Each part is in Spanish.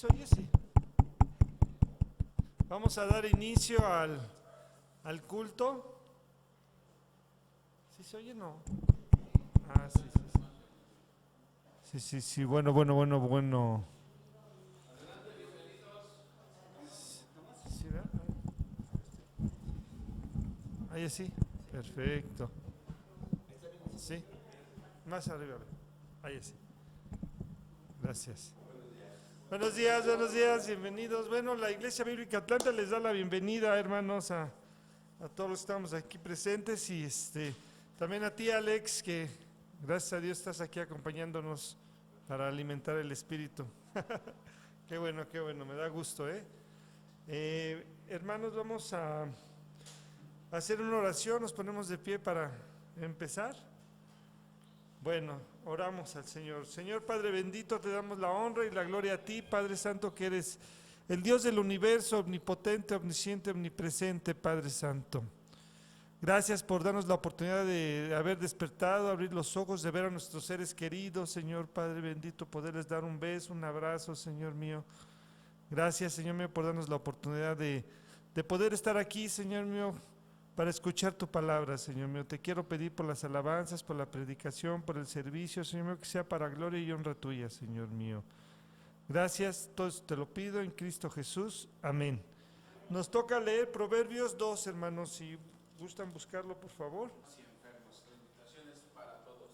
Oye, sí. Vamos a dar inicio al culto. ¿Sí se oye? No. Ah, sí, sí, sí. Sí, sí, sí. Bueno. ¿Sí, verdad? Ahí sí. Perfecto. Sí. Más arriba. Ahí sí. Gracias. Buenos días, bienvenidos. Bueno, la Iglesia Bíblica Atlanta les da la bienvenida, hermanos, a todos los que estamos aquí presentes y también a ti, Alex, que gracias a Dios estás aquí acompañándonos para alimentar el espíritu. Qué bueno, me da gusto, hermanos, vamos a hacer una oración, nos ponemos de pie para empezar. Bueno, oramos al Señor. Señor Padre bendito, te damos la honra y la gloria a ti, Padre Santo, que eres el Dios del universo, omnipotente, omnisciente, omnipresente, Padre Santo. Gracias por darnos la oportunidad de haber despertado, abrir los ojos, de ver a nuestros seres queridos, Señor Padre bendito, poderles dar un beso, un abrazo, Señor mío. Gracias, Señor mío, por darnos la oportunidad de poder estar aquí, Señor mío, para escuchar tu palabra, Señor mío. Te quiero pedir por las alabanzas, por la predicación, por el servicio, Señor mío, que sea para gloria y honra tuya, Señor mío. Gracias, todo esto te lo pido en Cristo Jesús. Amén. Nos toca leer Proverbios 2, hermanos, si gustan buscarlo, por favor. Así enfermos, la invitación es para todos.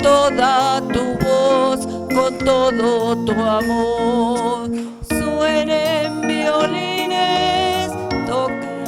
Toda tu voz, con todo tu amor. Suenen violines, toquen,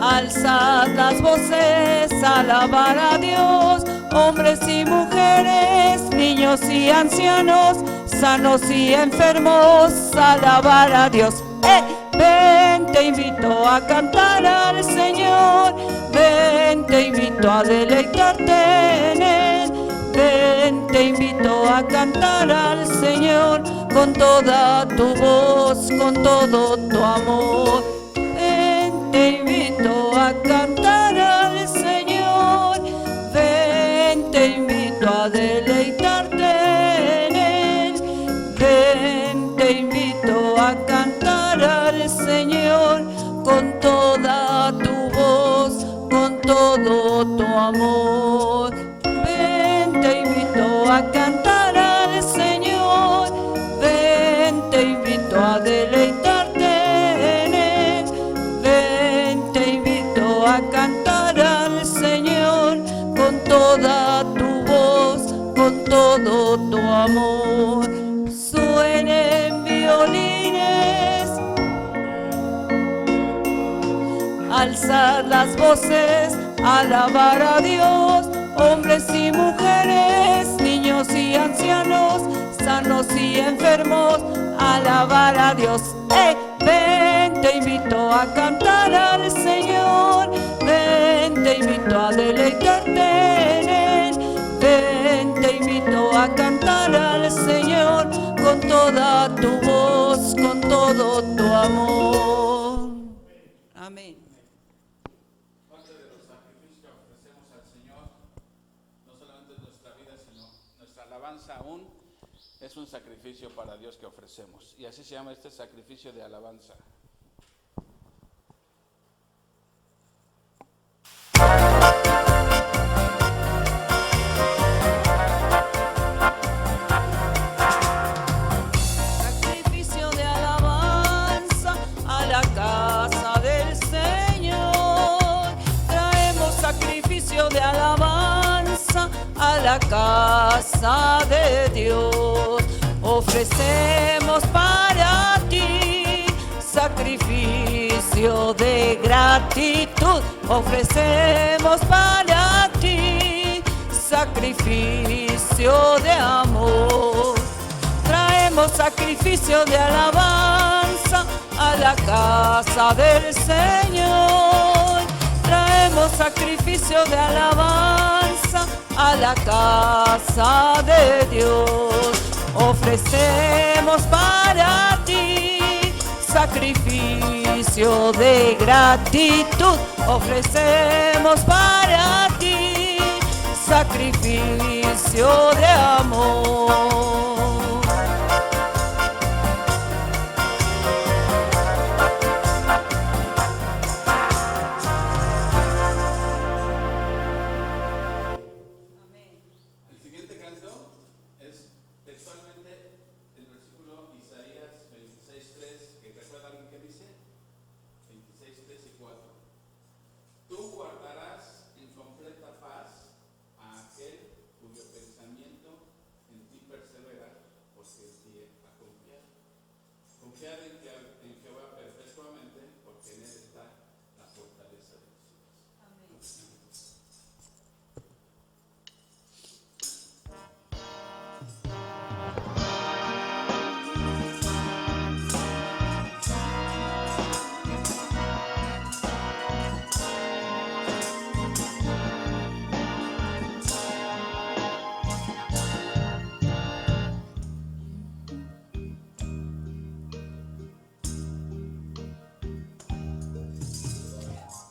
alzad las voces, alabar a Dios, hombres y mujeres, niños y ancianos, sanos y enfermos, alabar a Dios. Ven, te invito a cantar al Señor, ven, te invito a deleitarte en Él, ven, te invito a cantar al Señor con toda tu voz, con todo tu amor. Ven, te invito a cantar al Señor, ven, te invito a deleitarte en Él, ven, te invito a cantar al Señor con toda tu voz, con todo tu amor. Ven, te invito a cantar al Señor, ven, te invito a deleitarte en Él, ven, te invito a cantar al Señor con toda tu voz, con todo tu amor. Suenen violines, alzar las voces, alabar a Dios, hombres y mujeres, niños y ancianos, sanos y enfermos, alabar a Dios. Ven, te invito a cantar al Señor, ven, te invito a deleitarte en Él, ven, te invito a cantar al Señor con toda tu voz, con todo tu amor. Amén. Parte de los sacrificios que ofrecemos al Señor, no solamente nuestra vida, sino nuestra alabanza aún, es un sacrificio para Dios que ofrecemos. Y así se llama este sacrificio de alabanza. Sacrificio de alabanza a la casa del Señor. Traemos sacrificio de alabanza a la casa casa de Dios. Ofrecemos para ti sacrificio de gratitud. Ofrecemos para ti sacrificio de amor. Traemos sacrificio de alabanza a la casa del Señor. Traemos sacrificio de alabanza a la casa de Dios. Ofrecemos para ti sacrificio de gratitud. Ofrecemos para ti sacrificio de amor.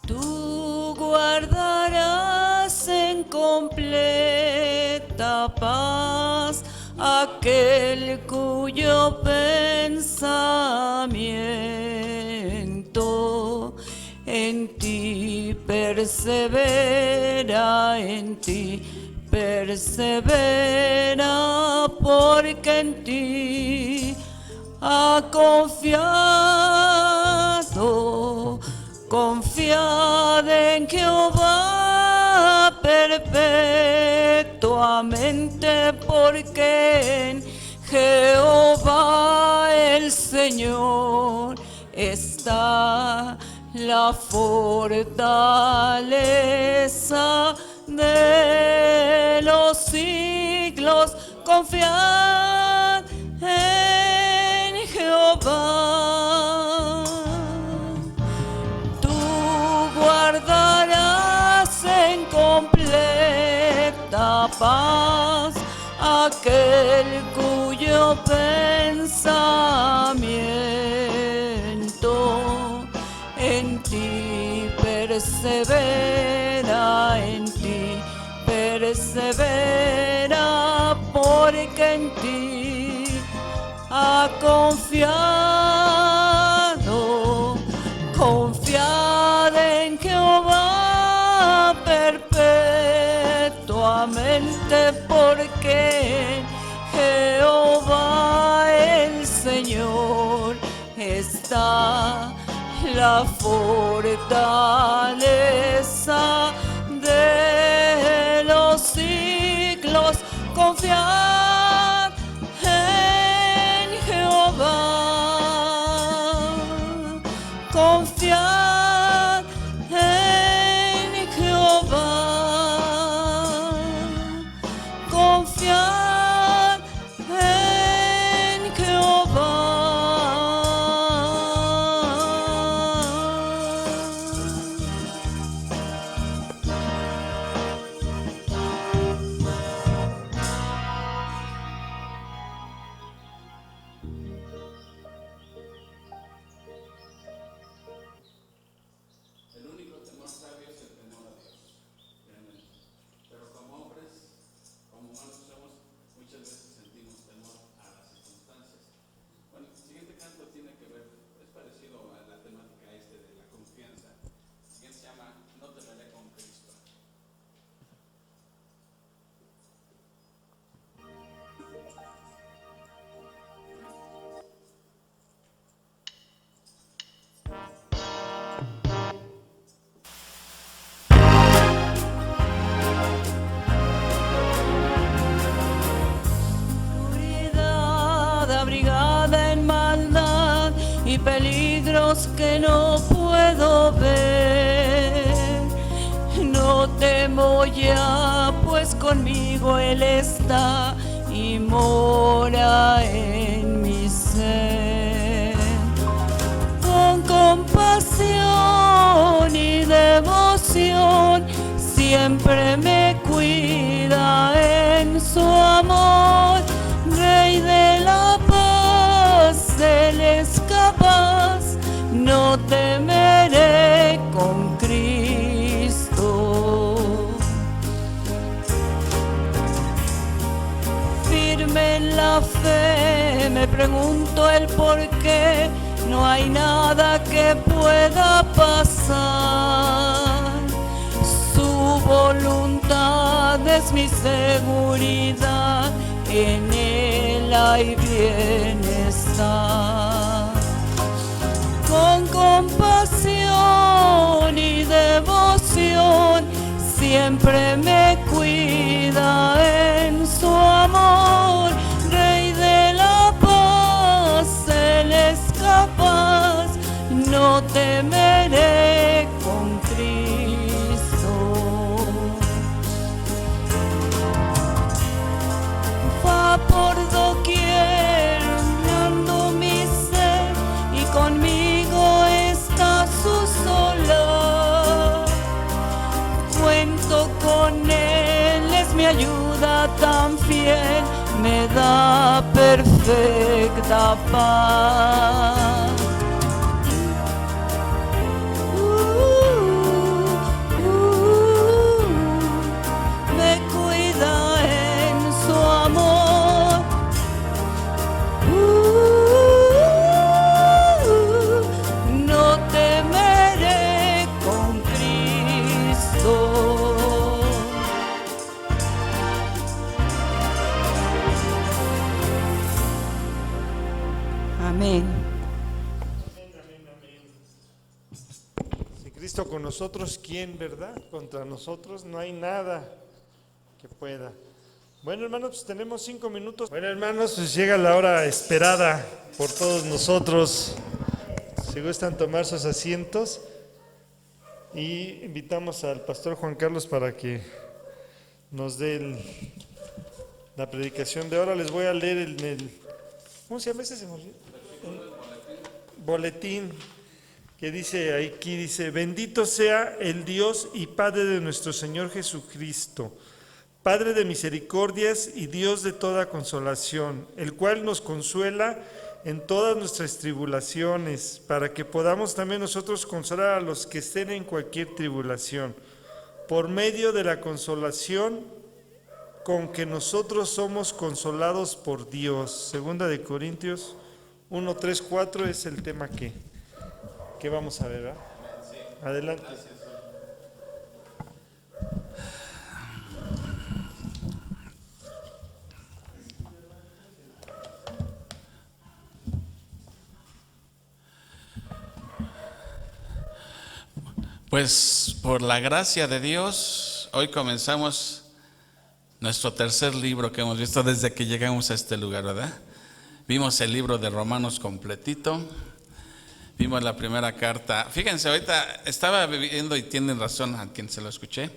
Tú guardarás en completa paz aquel cuyo pensamiento en ti persevera, porque en ti ha confiado. Confiad en Jehová perpetuamente, porque en Jehová el Señor está la fortaleza de los siglos. Confiad en Jehová. Guardarás en completa paz aquel cuyo pensamiento en ti persevera, porque en ti ha confiado. Confiad en Jehová perpetuamente, porque en Jehová el Señor está la fortaleza de los siglos. Confiad en Jehová. Confiad en Jehová. Confiad en Jehová. peligros que no puedo ver. No temo ya, pues conmigo Él está y mora en mi ser. Con compasión y devoción siempre me cuida en su amor. Rey de la paz, Él es capaz, no temeré con Cristo. Firme en la fe, me pregunto el por qué, no hay nada que pueda pasar. Su voluntad es mi seguridad, en Él hay bienestar. Con compasión y devoción siempre me cuida en su amor. Rey de la paz, Él es capaz, no temeré con Cristo. Va por doquier, llenando mi ser, y conmigo está su sola. Cuento con Él, es mi ayuda tan fiel, me da perfecta paz. Me cuida en su amor. No temeré con Cristo. Amén. Si Cristo con nosotros, ¿quién, verdad? Contra nosotros no hay nada que pueda. Bueno, hermanos, pues tenemos 5 minutos. Bueno, hermanos, pues llega la hora esperada por todos nosotros. Si gustan tomar sus asientos, y invitamos al pastor Juan Carlos para que nos dé la predicación de ahora. Les voy a leer ¿cómo se llama ese? Se me olvidó. Boletín que dice aquí, dice: bendito sea el Dios y Padre de nuestro Señor Jesucristo, Padre de misericordias y Dios de toda consolación, el cual nos consuela en todas nuestras tribulaciones, para que podamos también nosotros consolar a los que estén en cualquier tribulación, por medio de la consolación con que nosotros somos consolados por Dios. Segunda de Corintios 1, 3, 4 es el tema que vamos a ver, ¿verdad? Adelante. Pues por la gracia de Dios, hoy comenzamos nuestro tercer libro que hemos visto desde que llegamos a este lugar, ¿verdad? Vimos el libro de Romanos completito, vimos la primera carta. Fíjense, ahorita estaba viendo, y tienen razón a quien se lo escuché,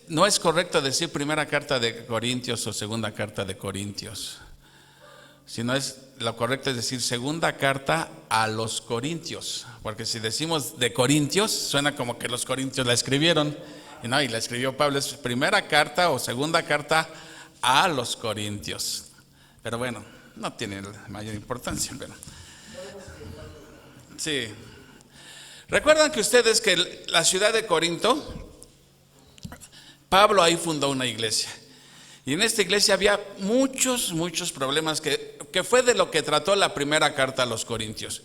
no es correcto decir primera carta de Corintios o segunda carta de Corintios, sino lo correcto es decir segunda carta a los Corintios, porque si decimos de Corintios, suena como que los Corintios la escribieron, y la escribió Pablo. Es primera carta o segunda carta a los Corintios, pero bueno, no tiene mayor importancia, pero sí. ¿Recuerdan que ustedes que la ciudad de Corinto, Pablo ahí fundó una iglesia? Y en esta iglesia había muchos problemas que fue de lo que trató la primera carta a los Corintios.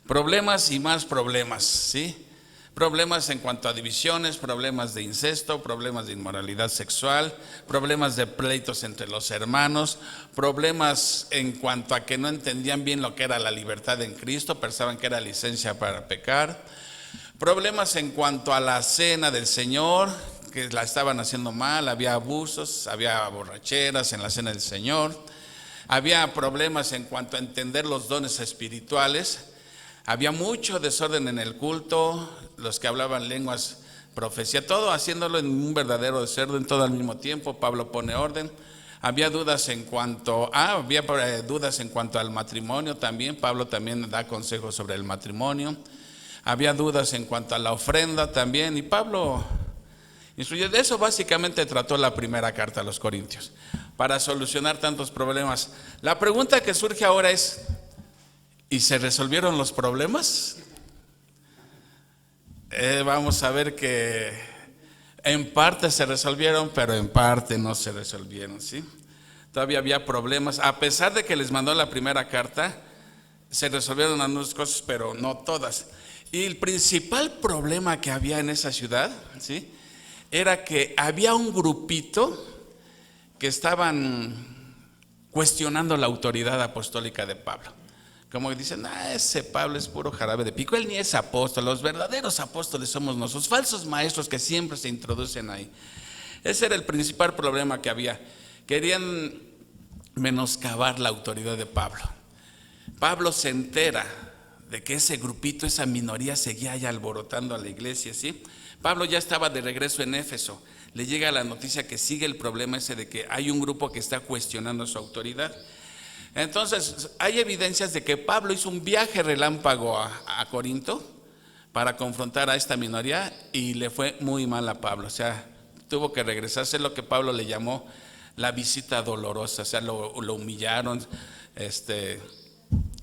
Problemas y más problemas, ¿sí? Problemas en cuanto a divisiones, problemas de incesto, problemas de inmoralidad sexual, problemas de pleitos entre los hermanos, problemas en cuanto a que no entendían bien lo que era la libertad en Cristo, pensaban que era licencia para pecar, problemas en cuanto a la cena del Señor, que la estaban haciendo mal, había abusos, había borracheras en la cena del Señor, había problemas en cuanto a entender los dones espirituales. Había mucho desorden en el culto, los que hablaban lenguas, profecía, todo haciéndolo en un verdadero desorden, todo al mismo tiempo. Pablo pone orden. Había dudas en cuanto al matrimonio también. Pablo también da consejos sobre el matrimonio. Había dudas en cuanto a la ofrenda también, y Pablo instruyó. De eso básicamente trató la primera carta a los Corintios, para solucionar tantos problemas. La pregunta que surge ahora es: ¿y se resolvieron los problemas? Vamos a ver que en parte se resolvieron, pero en parte no se resolvieron, ¿sí? Todavía había problemas. A pesar de que les mandó la primera carta, se resolvieron algunas cosas, pero no todas. Y el principal problema que había en esa ciudad, ¿sí?, era que había un grupito que estaban cuestionando la autoridad apostólica de Pablo. Como que dicen: ese Pablo es puro jarabe de pico, él ni es apóstol, los verdaderos apóstoles somos nosotros, falsos maestros que siempre se introducen ahí. Ese era el principal problema que había. Querían menoscabar la autoridad de Pablo. Pablo se entera de que ese grupito, esa minoría seguía ya alborotando a la iglesia, ¿sí? Pablo ya estaba de regreso en Éfeso. Le llega la noticia que sigue el problema ese de que hay un grupo que está cuestionando su autoridad. Entonces hay evidencias de que Pablo hizo un viaje relámpago a Corinto para confrontar a esta minoría, y le fue muy mal a Pablo. O sea, tuvo que regresarse, lo que Pablo le llamó la visita dolorosa. O sea, lo humillaron,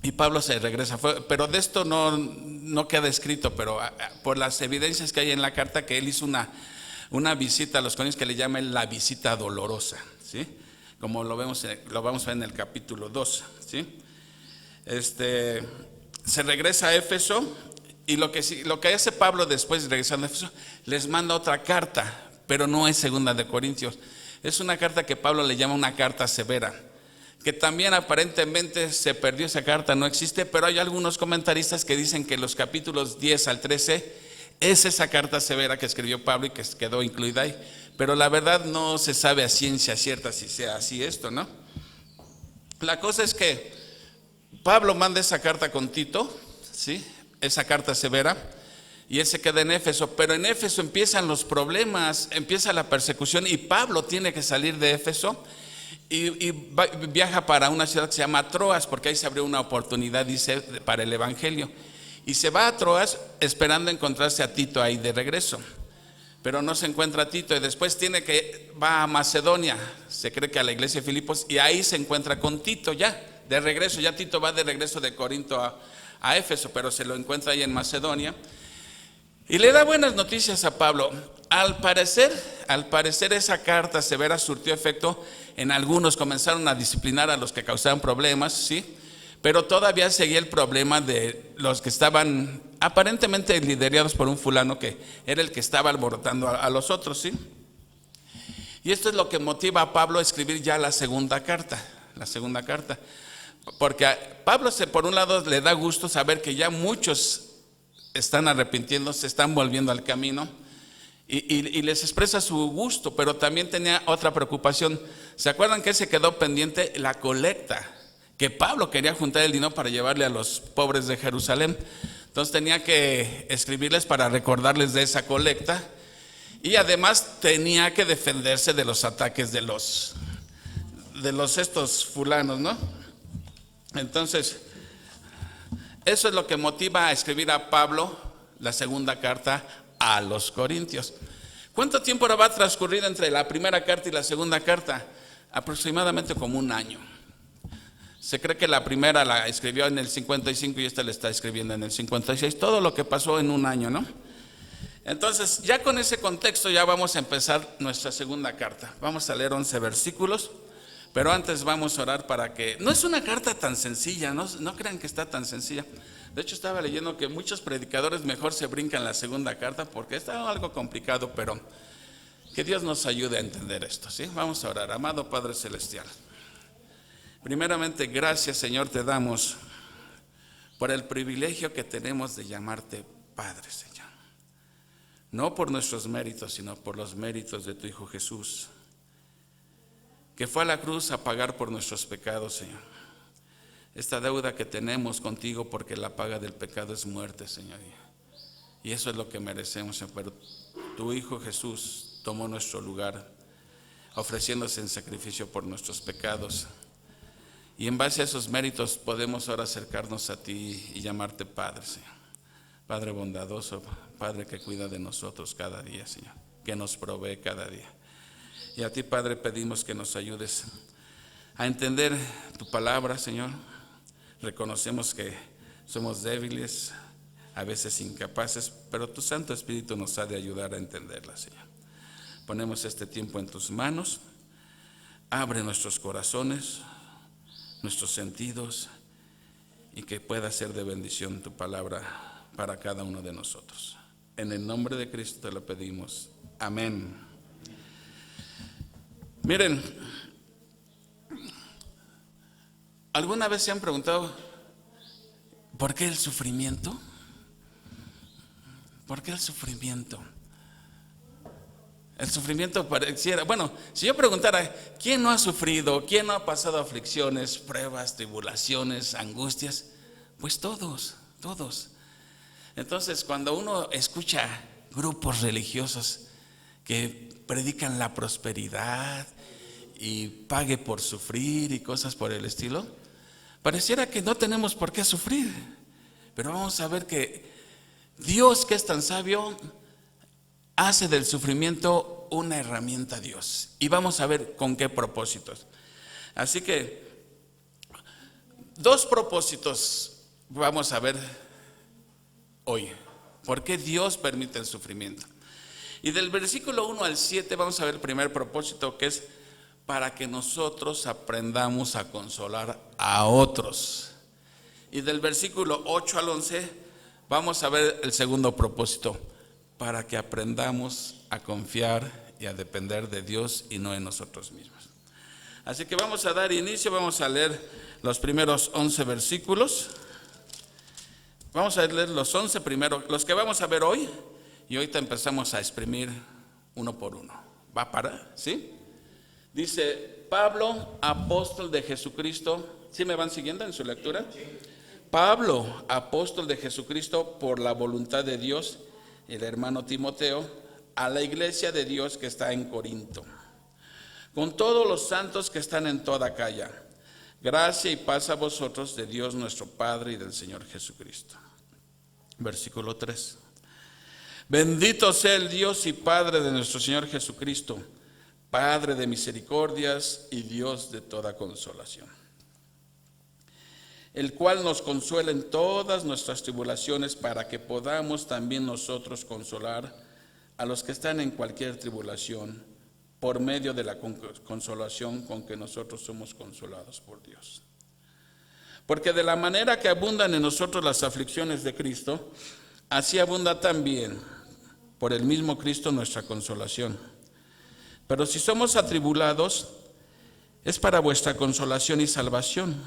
y Pablo se regresa. Pero de esto no queda escrito, pero por las evidencias que hay en la carta, que él hizo una visita a los Corintios que le llama la visita dolorosa, ¿sí?, como lo vamos a ver en el capítulo 2, ¿sí? Se regresa a Éfeso, y lo que hace Pablo después de regresar a Éfeso, les manda otra carta, pero no es segunda de Corintios. Es una carta que Pablo le llama una carta severa, que también aparentemente se perdió esa carta, no existe, pero hay algunos comentaristas que dicen que los capítulos 10 al 13 es esa carta severa que escribió Pablo y que quedó incluida ahí. Pero la verdad no se sabe a ciencia cierta si sea así esto, ¿no? La cosa es que Pablo manda esa carta con Tito, ¿sí?, esa carta severa, y él se queda en Éfeso. Pero en Éfeso empiezan los problemas, empieza la persecución, y Pablo tiene que salir de Éfeso y viaja para una ciudad que se llama Troas, porque ahí se abrió una oportunidad, dice, para el evangelio. Y se va a Troas esperando encontrarse a Tito ahí de regreso, pero no se encuentra a Tito, y después va a Macedonia, se cree que a la iglesia de Filipos, y ahí se encuentra con Tito ya de regreso. Ya Tito va de regreso de Corinto a Éfeso, pero se lo encuentra ahí en Macedonia, y le da buenas noticias a Pablo. Al parecer esa carta severa surtió efecto en algunos. Comenzaron a disciplinar a los que causaban problemas, ¿sí?, pero todavía seguía el problema de los que estaban aparentemente liderados por un fulano que era el que estaba alborotando a los otros, ¿sí? Y esto es lo que motiva a Pablo a escribir ya la segunda carta, porque a Pablo, por un lado, le da gusto saber que ya muchos están arrepintiendo, se están volviendo al camino, y les expresa su gusto, pero también tenía otra preocupación. ¿Se acuerdan que se quedó pendiente la colecta? Que Pablo quería juntar el dinero para llevarle a los pobres de Jerusalén. Entonces tenía que escribirles para recordarles de esa colecta, y además tenía que defenderse de los ataques de estos fulanos, ¿no? Entonces, eso es lo que motiva a escribir a Pablo la segunda carta a los Corintios. ¿Cuánto tiempo va a transcurrir entre la primera carta y la segunda carta? Aproximadamente como un año. Se cree que la primera la escribió en el 55 y esta la está escribiendo en el 56. Todo lo que pasó en un año, ¿no? Entonces, ya con ese contexto ya vamos a empezar nuestra segunda carta. Vamos a leer 11 versículos, pero antes vamos a orar para que... No es una carta tan sencilla, no crean que está tan sencilla. De hecho, estaba leyendo que muchos predicadores mejor se brincan la segunda carta porque está algo complicado, pero que Dios nos ayude a entender esto, ¿sí? Vamos a orar. Amado Padre Celestial, primeramente, gracias, Señor, te damos por el privilegio que tenemos de llamarte Padre, Señor. No por nuestros méritos, sino por los méritos de tu Hijo Jesús, que fue a la cruz a pagar por nuestros pecados, Señor. esta deuda que tenemos contigo, porque la paga del pecado es muerte, Señor. Y eso es lo que merecemos, Señor. Pero tu Hijo Jesús tomó nuestro lugar, ofreciéndose en sacrificio por nuestros pecados. Y en base a esos méritos podemos ahora acercarnos a ti y llamarte Padre, Señor. Padre bondadoso, Padre que cuida de nosotros cada día, Señor, que nos provee cada día. Y a ti, Padre, pedimos que nos ayudes a entender tu palabra, Señor. Reconocemos que somos débiles, a veces incapaces, pero tu Santo Espíritu nos ha de ayudar a entenderla, Señor. Ponemos este tiempo en tus manos. Abre nuestros corazones, nuestros sentidos, y que pueda ser de bendición tu palabra para cada uno de nosotros. En el nombre de Cristo te lo pedimos. Amén. Miren, ¿alguna vez se han preguntado por qué el sufrimiento? ¿Por qué el sufrimiento? El sufrimiento pareciera, bueno, si yo preguntara, ¿quién no ha sufrido? ¿Quién no ha pasado aflicciones, pruebas, tribulaciones, angustias? Pues todos. Entonces, cuando uno escucha grupos religiosos que predican la prosperidad y pague por sufrir y cosas por el estilo, pareciera que no tenemos por qué sufrir. Pero vamos a ver que Dios, que es tan sabio, hace del sufrimiento una herramienta a Dios. Y vamos a ver con qué propósitos. Así que 2 propósitos vamos a ver hoy. ¿Por qué Dios permite el sufrimiento? Y del versículo 1 al 7 vamos a ver el primer propósito, que es para que nosotros aprendamos a consolar a otros. Y del versículo 8 al 11 vamos a ver el segundo propósito, para que aprendamos a confiar y a depender de Dios y no en nosotros mismos. Así que vamos a dar inicio, vamos a leer los primeros 11 versículos. Vamos a leer los 11 primeros, los que vamos a ver hoy, y ahorita empezamos a exprimir uno por uno. ¿Va para? ¿Sí? Dice: Pablo, apóstol de Jesucristo. ¿Sí me van siguiendo en su lectura? Pablo, apóstol de Jesucristo por la voluntad de Dios, y el hermano Timoteo, a la iglesia de Dios que está en Corinto, con todos los santos que están en toda Acaya. Gracia y paz a vosotros de Dios nuestro Padre y del Señor Jesucristo. Versículo 3. Bendito sea el Dios y Padre de nuestro Señor Jesucristo, Padre de misericordias y Dios de toda consolación, el cual nos consuela en todas nuestras tribulaciones, para que podamos también nosotros consolar a los que están en cualquier tribulación, por medio de la consolación con que nosotros somos consolados por Dios. Porque de la manera que abundan en nosotros las aflicciones de Cristo, así abunda también por el mismo Cristo nuestra consolación. Pero si somos atribulados, es para vuestra consolación y salvación.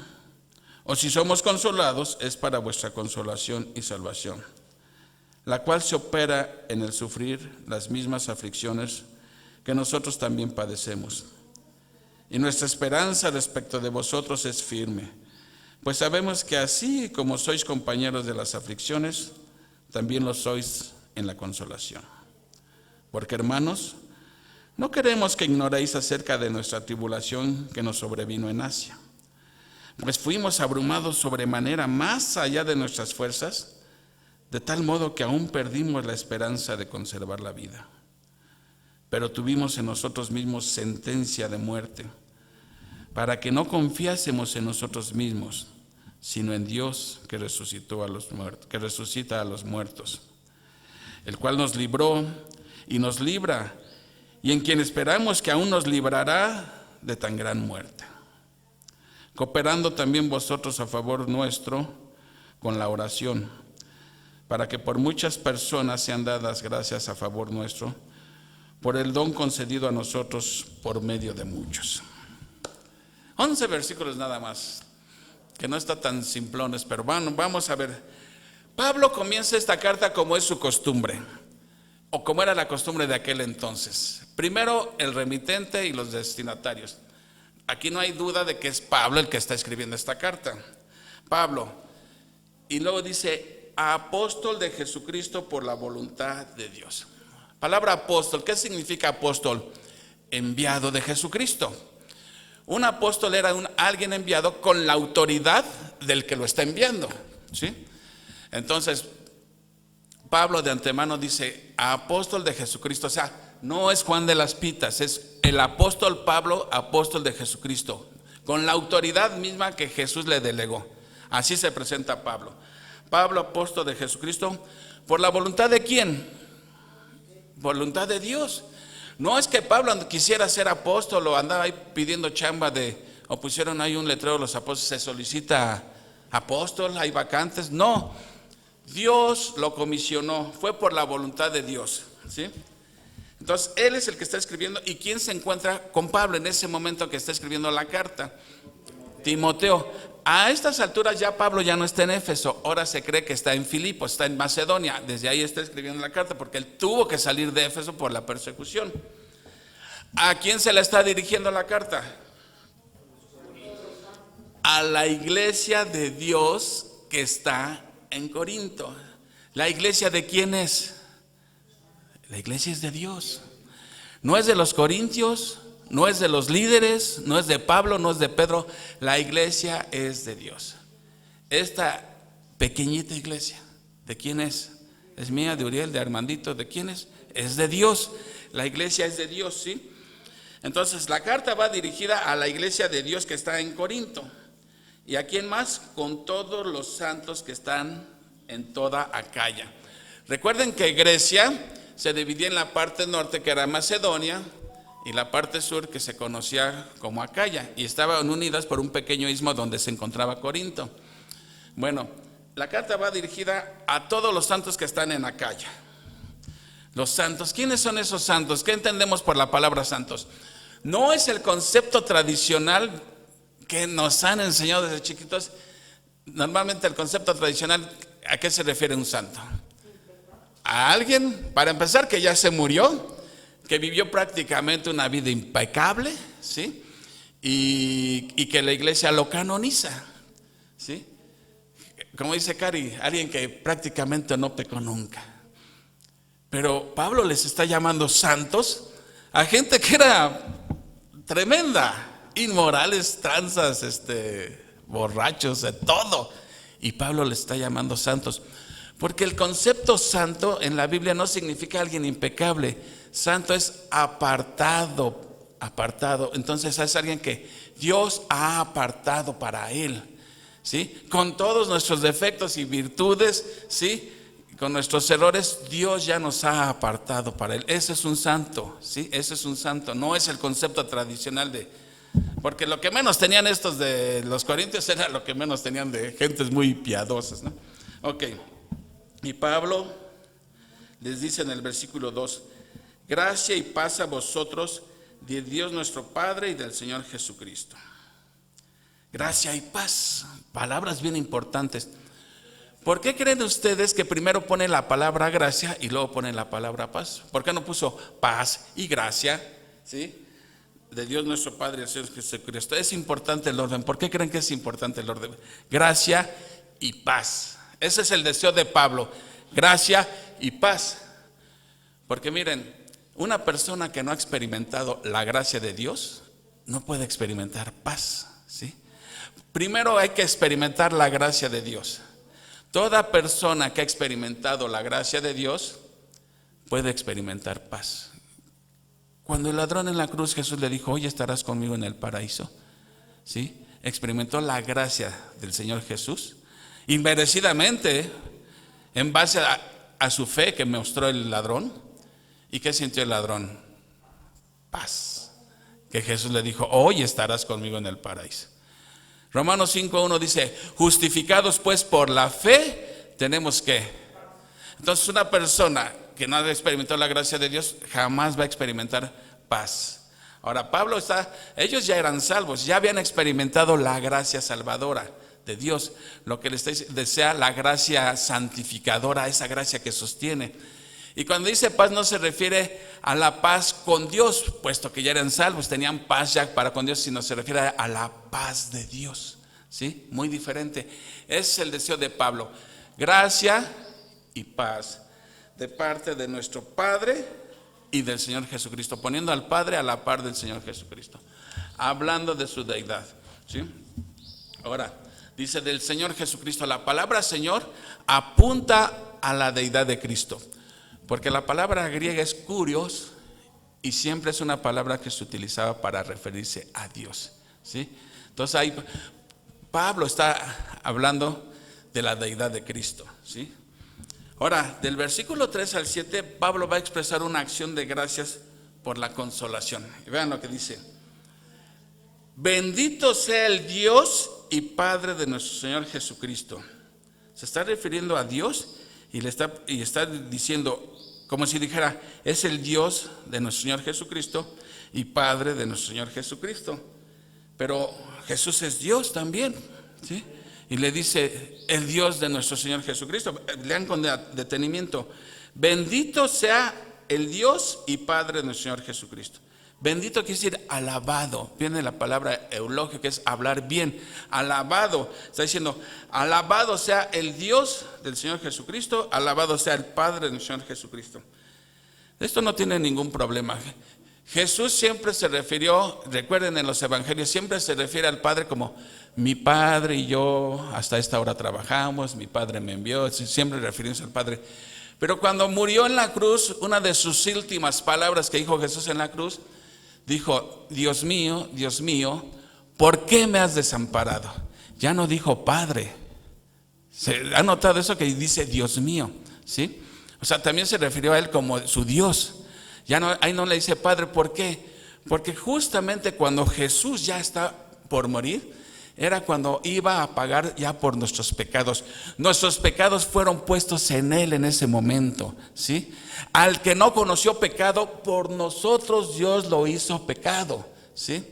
O si somos consolados, es para vuestra consolación y salvación, la cual se opera en el sufrir las mismas aflicciones que nosotros también padecemos. Y nuestra esperanza respecto de vosotros es firme, pues sabemos que así como sois compañeros de las aflicciones, también lo sois en la consolación. Porque, hermanos, no queremos que ignoréis acerca de nuestra tribulación que nos sobrevino en Asia, pues fuimos abrumados sobremanera más allá de nuestras fuerzas, de tal modo que aún perdimos la esperanza de conservar la vida. Pero tuvimos en nosotros mismos sentencia de muerte, para que no confiásemos en nosotros mismos, sino en Dios que resucita a los muertos, el cual nos libró y nos libra, y en quien esperamos que aún nos librará de tan gran muerte, cooperando también vosotros a favor nuestro con la oración, para que por muchas personas sean dadas gracias a favor nuestro, por el don concedido a nosotros por medio de muchos. 11 versículos nada más, que no está tan simplones, pero vamos a ver. Pablo comienza esta carta como es su costumbre, o como era la costumbre de aquel entonces. Primero el remitente y los destinatarios. Aquí no hay duda de que es Pablo el que está escribiendo esta carta. Pablo. Y luego dice, apóstol de Jesucristo por la voluntad de Dios. Palabra apóstol, ¿qué significa apóstol? Enviado de Jesucristo. Un apóstol era alguien enviado con la autoridad del que lo está enviando, ¿sí? Entonces, Pablo de antemano dice, apóstol de Jesucristo. O sea, no es Juan de las Pitas, es el apóstol Pablo, apóstol de Jesucristo, con la autoridad misma que Jesús le delegó. Así se presenta Pablo. Pablo, apóstol de Jesucristo, ¿por la voluntad de quién? Voluntad de Dios. No es que Pablo quisiera ser apóstol o andaba ahí pidiendo chamba o pusieron ahí un letrero los apóstoles, se solicita apóstol, hay vacantes. No, Dios lo comisionó, fue por la voluntad de Dios, ¿sí? Entonces, él es el que está escribiendo. ¿Y quién se encuentra con Pablo en ese momento que está escribiendo la carta? Timoteo. A estas alturas ya Pablo ya no está en Éfeso, ahora se cree que está en Filipos, está en Macedonia. Desde ahí está escribiendo la carta porque él tuvo que salir de Éfeso por la persecución. ¿A quién se le está dirigiendo la carta? A la iglesia de Dios que está en Corinto. ¿La iglesia de quién es? La iglesia es de Dios. No es de los corintios, no es de los líderes, no es de Pablo, no es de Pedro. La iglesia es de Dios. Esta pequeñita iglesia, ¿de quién es? Es mía, de Uriel, de Armandito, ¿de quién es? Es de Dios. La iglesia es de Dios, ¿sí? Entonces la carta va dirigida a la iglesia de Dios que está en Corinto. ¿Y a quién más? Con todos los santos que están en toda Acaya. Recuerden que Grecia se dividía en la parte norte, que era Macedonia, y la parte sur, que se conocía como Acaya, y estaban unidas por un pequeño istmo donde se encontraba Corinto. Bueno, la carta va dirigida a todos los santos que están en Acaya. Los santos, ¿quiénes son esos santos? ¿Qué entendemos por la palabra santos? No es el concepto tradicional que nos han enseñado desde chiquitos. Normalmente el concepto tradicional, ¿a qué se refiere un santo? A alguien, para empezar, que ya se murió, que vivió prácticamente una vida impecable, ¿sí? Y que la iglesia lo canoniza, ¿sí? Como dice Cari, alguien que prácticamente no pecó nunca. Pero Pablo les está llamando santos a gente que era tremenda, inmorales, tranzas, borrachos, de todo. Y Pablo les está llamando santos. Porque el concepto santo en la Biblia no significa alguien impecable. Santo es apartado, apartado. Entonces es alguien que Dios ha apartado para él, ¿sí? Con todos nuestros defectos y virtudes, ¿sí? Con nuestros errores, Dios ya nos ha apartado para él. Ese es un santo, ¿sí? Ese es un santo. No es el concepto tradicional porque lo que menos tenían estos de los corintios era lo que menos tenían de gentes muy piadosas, ¿no? Ok. Y Pablo les dice en el versículo 2, gracia y paz a vosotros de Dios nuestro Padre y del Señor Jesucristo. Gracia y paz, palabras bien importantes. ¿Por qué creen ustedes que primero pone la palabra gracia y luego pone la palabra paz? ¿Por qué no puso paz y gracia? ¿Sí? De Dios nuestro Padre y del Señor Jesucristo. Es importante el orden. ¿Por qué creen que es importante el orden? Gracia y paz. Ese es el deseo de Pablo, gracia y paz. Porque miren, una persona que no ha experimentado la gracia de Dios no puede experimentar paz, ¿sí? Primero hay que experimentar la gracia de Dios. Toda persona que ha experimentado la gracia de Dios puede experimentar paz. Cuando el ladrón en la cruz, Jesús le dijo, hoy estarás conmigo en el paraíso, ¿sí? Experimentó la gracia del Señor Jesús. Inmerecidamente, en base a su fe que mostró el ladrón. ¿Y qué sintió el ladrón? Paz. Que Jesús le dijo, hoy estarás conmigo en el paraíso. Romanos 5:1 dice, justificados pues por la fe, tenemos que. Entonces una persona que no ha experimentado la gracia de Dios jamás va a experimentar paz. Ahora ellos ya eran salvos, ya habían experimentado la gracia salvadora de Dios. Lo que les desea la gracia santificadora, esa gracia que sostiene. Y cuando dice paz no se refiere a la paz con Dios, puesto que ya eran salvos, tenían paz ya para con Dios, sino se refiere a la paz de Dios, ¿sí? Muy diferente. Ese es el deseo de Pablo. Gracia y paz de parte de nuestro Padre y del Señor Jesucristo, poniendo al Padre a la par del Señor Jesucristo, hablando de su deidad, ¿sí? Ahora, dice del Señor Jesucristo. La palabra Señor apunta a la deidad de Cristo, porque la palabra griega es kurios y siempre es una palabra que se utilizaba para referirse a Dios, ¿sí? Entonces ahí Pablo está hablando de la deidad de Cristo, ¿sí? Ahora, del versículo 3 al 7, Pablo va a expresar una acción de gracias por la consolación. Y vean lo que dice: bendito sea el Dios y Padre de nuestro Señor Jesucristo. Se está refiriendo a Dios y está diciendo, como si dijera, es el Dios de nuestro Señor Jesucristo y Padre de nuestro Señor Jesucristo. Pero Jesús es Dios también, ¿sí? Y le dice, el Dios de nuestro Señor Jesucristo. Lean con detenimiento: bendito sea el Dios y Padre de nuestro Señor Jesucristo. Bendito quiere decir alabado. Viene la palabra eulogio, que es hablar bien. Alabado. Está diciendo, alabado sea el Dios del Señor Jesucristo, alabado sea el Padre del Señor Jesucristo. Esto no tiene ningún problema. Jesús siempre se refirió, recuerden en los evangelios, siempre se refiere al Padre como mi Padre y yo hasta esta hora trabajamos, mi Padre me envió, siempre refiriéndose al Padre. Pero cuando murió en la cruz, una de sus últimas palabras que dijo Jesús en la cruz, dijo, Dios mío, ¿por qué me has desamparado? Ya no dijo Padre. ¿Se ha notado eso que dice Dios mío? ¿Sí? O sea, también se refirió a él como su Dios. Ya no, ahí no le dice Padre. ¿Por qué? Porque justamente cuando Jesús ya está por morir, era cuando iba a pagar ya por nuestros pecados. Nuestros pecados fueron puestos en él en ese momento, ¿sí? Al que no conoció pecado, por nosotros Dios lo hizo pecado, ¿sí?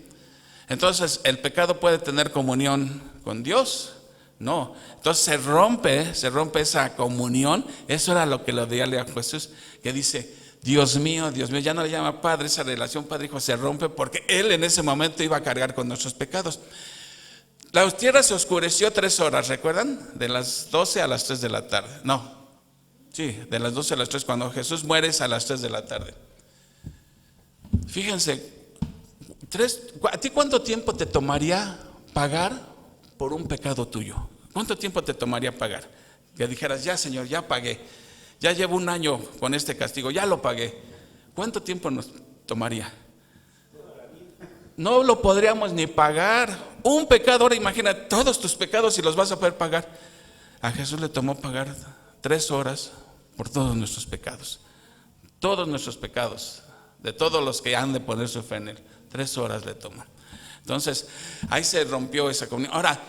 Entonces, ¿el pecado puede tener comunión con Dios? No. Entonces se rompe esa comunión. Eso era lo que le dio a Jesús, que dice, Dios mío, ya no le llama Padre. Esa relación Padre-Hijo se rompe porque él en ese momento iba a cargar con nuestros pecados. La tierra se oscureció 3 horas, ¿recuerdan? De las 12 a las 3 de la tarde. No, sí, de las 12 a las 3. Cuando Jesús muere es a las 3 de la tarde. Fíjense, ¿a ti cuánto tiempo te tomaría pagar por un pecado tuyo? ¿Cuánto tiempo te tomaría pagar? Que dijeras, ya Señor, ya pagué. Ya llevo 1 año con este castigo, ya lo pagué. ¿Cuánto tiempo nos tomaría? No lo podríamos ni pagar. Un pecado, ahora imagina todos tus pecados y los vas a poder pagar. A Jesús le tomó pagar 3 horas por todos nuestros pecados. Todos nuestros pecados, de todos los que han de poner su fe en él. 3 horas le tomó. Entonces, ahí se rompió esa comunión. Ahora,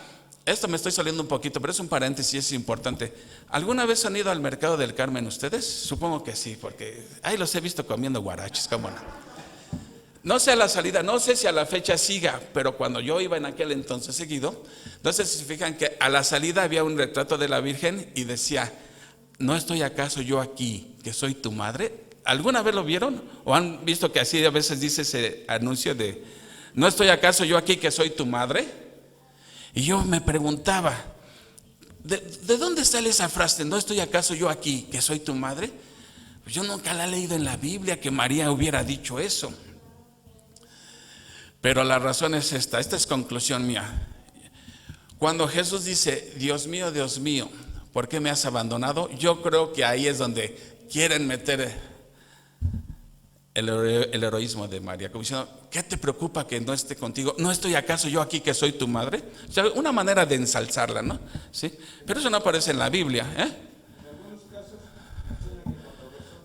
esto me estoy saliendo un poquito, pero es un paréntesis, es importante. ¿Alguna vez han ido al mercado del Carmen ustedes? Supongo que sí, porque ahí los he visto comiendo guaraches, ¿cómo no? No sé a la salida, no sé si a la fecha siga, pero cuando yo iba en aquel entonces seguido, entonces se fijan que a la salida había un retrato de la Virgen y decía, ¿no estoy acaso yo aquí, que soy tu madre? ¿Alguna vez lo vieron? ¿O han visto que así a veces dice ese anuncio de, ¿no estoy acaso yo aquí, que soy tu madre? Y yo me preguntaba, ¿de dónde sale esa frase? ¿No estoy acaso yo aquí, que soy tu madre? Pues yo nunca la he leído en la Biblia que María hubiera dicho eso. Pero la razón es esta es conclusión mía. Cuando Jesús dice, Dios mío, ¿por qué me has abandonado? Yo creo que ahí es donde quieren meter el heroísmo de María, como diciendo, ¿qué te preocupa que no esté contigo? ¿No estoy acaso yo aquí, que soy tu madre? O sea, una manera de ensalzarla, ¿no? ¿Sí? Pero eso no aparece en la Biblia, ¿eh? En algunos casos, suena que cuando Jesús